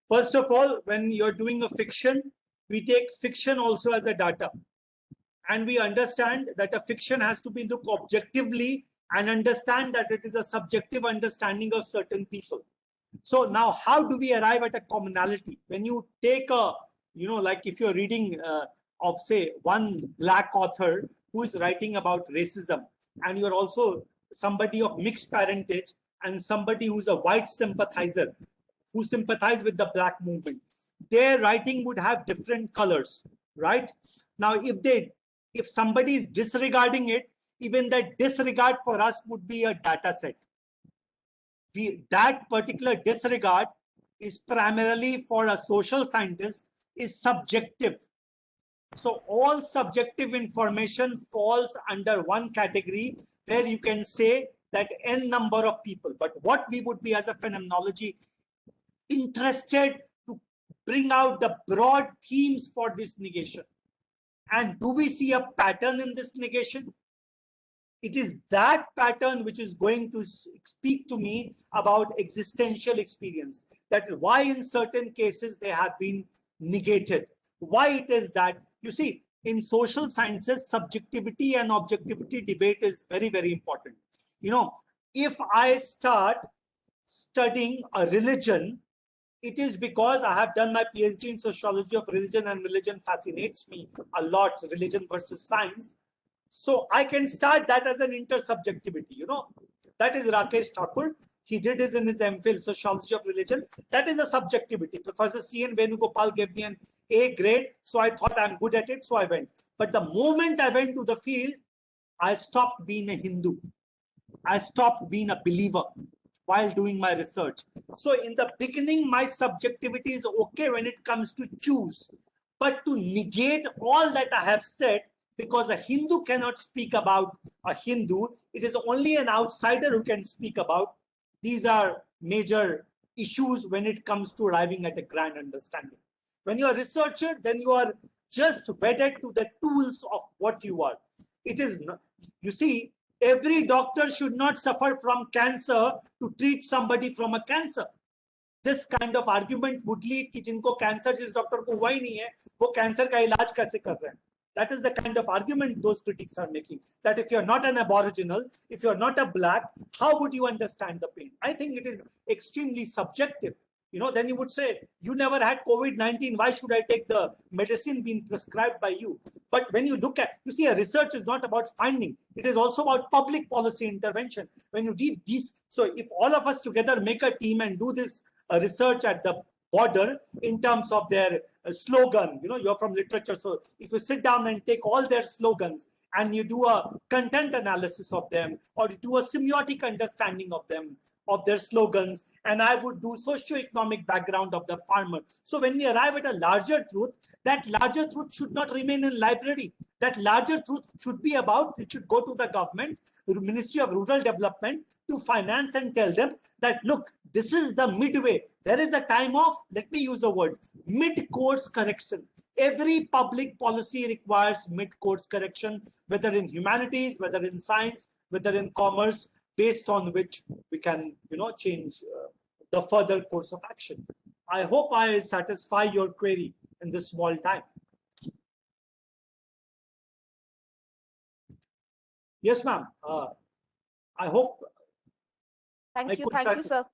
First of all, when you're doing a fiction, we take fiction also as a data. And we understand that a fiction has to be looked objectively and understand that it is a subjective understanding of certain people. So now how do we arrive at a commonality? When you take a, like if you're reading of say one black author who is writing about racism, and you're also somebody of mixed parentage and somebody who's a white sympathizer who sympathize with the black movement, their writing would have different colors, right? Now, if somebody is disregarding it, even that disregard for us would be a data set. That particular disregard is primarily for a social scientist is subjective. So all subjective information falls under one category where you can say that n number of people. But what we would be as a phenomenology interested to bring out the broad themes for this negation. And do we see a pattern in this negation? It is that pattern which is going to speak to me about existential experience, that why in certain cases they have been negated. Why it is that, you see, in social sciences, subjectivity and objectivity debate is very, very important. If I start studying a religion, it is because I have done my PhD in sociology of religion, and religion fascinates me a lot, religion versus science. So I can start that as an intersubjectivity, that is Rakesh Thakur. He did this in his MPhil, Sociology of Religion. That is a subjectivity. Professor C.N. Venugopal gave me an A grade, so I thought I'm good at it, so I went. But the moment I went to the field, I stopped being a Hindu. I stopped being a believer while doing my research. So in the beginning, my subjectivity is okay when it comes to choose. But to negate all that I have said, because a Hindu cannot speak about a Hindu, it is only an outsider who can speak about. These are major issues when it comes to arriving at a grand understanding. When you are a researcher, then you are just wedded to the tools of what you are. It is not, you see, every doctor should not suffer from cancer to treat somebody from a cancer. This kind of argument would lead कि जिनको cancer जिस doctor को हुआ ही नहीं है वो cancer का इलाज कैसे कर रहे हैं. That is the kind of argument those critics are making, that if you're not an aboriginal, if you're not a black, how would you understand the pain? I think it is extremely subjective. Then you would say, you never had COVID-19, why should I take the medicine being prescribed by you? But when you look at, you see, a research is not about finding, it is also about public policy intervention. When you read these, so if all of us together make a team and do this research at the border in terms of their slogan, you're from literature, so if you sit down and take all their slogans and you do a content analysis of them, or you do a semiotic understanding of them, of their slogans, and I would do socio-economic background of the farmer. So when we arrive at a larger truth, that larger truth should not remain in library. That larger truth should be about, it should go to the government, the Ministry of Rural Development, to finance and tell them that, look, this is the midway. There is a time of, let me use the word, mid-course correction. Every public policy requires mid-course correction, whether in humanities, whether in science, whether in commerce. based on which we can, change the further course of action. I hope I satisfy your query in this small time. Yes, ma'am. I hope. Thank you, sir.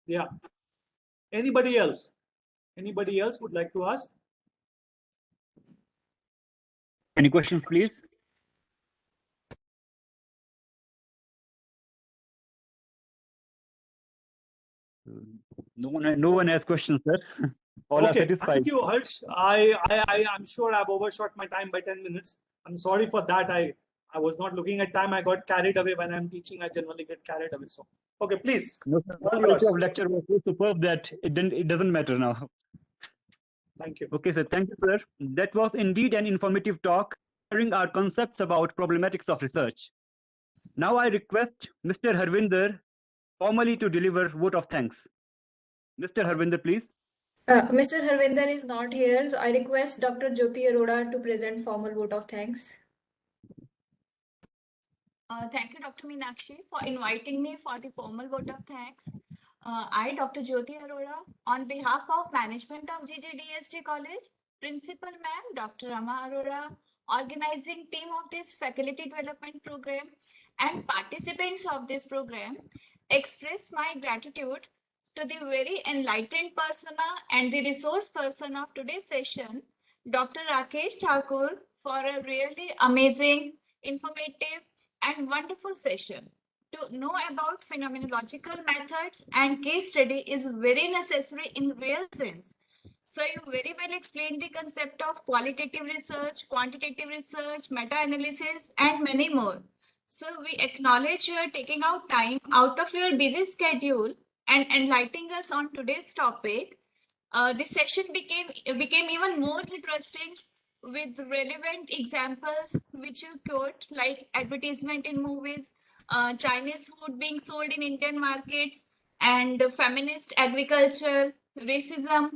Yeah. Anybody else? Anybody else would like to ask? Any questions, please? No one has questions, sir. All are Okay, satisfied. thank you, Harsh. I'm sure I've overshot my time by 10 minutes. I'm sorry for that. I was not looking at time. I got carried away when I'm teaching. I generally get carried away. So, okay, please. No, sir, the All quality yours. of lecture was so superb that it doesn't matter now. Thank you. Okay, sir. Thank you, sir. That was indeed an informative talk sharing our concepts about problematics of research. Now I request Mr. Harvinder formally to deliver vote of thanks. Mr. Harvinder, please. Mr. Harvinder is not here, so I request Dr. Jyoti Arora to present formal vote of thanks. Thank you, Dr. Meenakshi, for inviting me for the formal vote of thanks. I, Dr. Jyoti Arora, on behalf of management of GGDST College, Principal Ma'am, Dr. Rama Arora, organizing team of this faculty development program, and participants of this program, express my gratitude to the very enlightened persona and the resource person of today's session, Dr. Rakesh Thakur, for a really amazing, informative, and wonderful session. To know about phenomenological methods and case study is very necessary in real sense. So you very well explained the concept of qualitative research, quantitative research, meta-analysis, and many more. So we acknowledge your taking out time out of your busy schedule and enlightening us on today's topic. This session became even more interesting with relevant examples which you quote, like advertisement in movies, Chinese food being sold in Indian markets, and feminist agriculture, racism,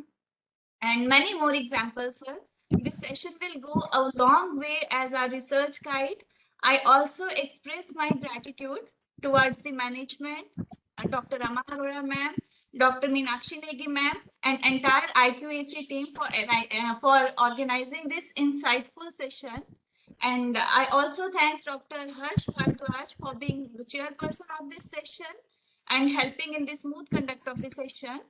and many more examples, sir. This session will go a long way as a research guide. I also express my gratitude towards the management, Dr. Rama Arora ma'am, Dr. Meenakshi Negi ma'am, and entire IQAC team for organizing this insightful session. And I also thanks Dr. Harsh Bhardwaj for being the chairperson of this session and helping in the smooth conduct of the session.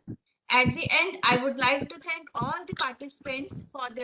At the end, I would like to thank all the participants for their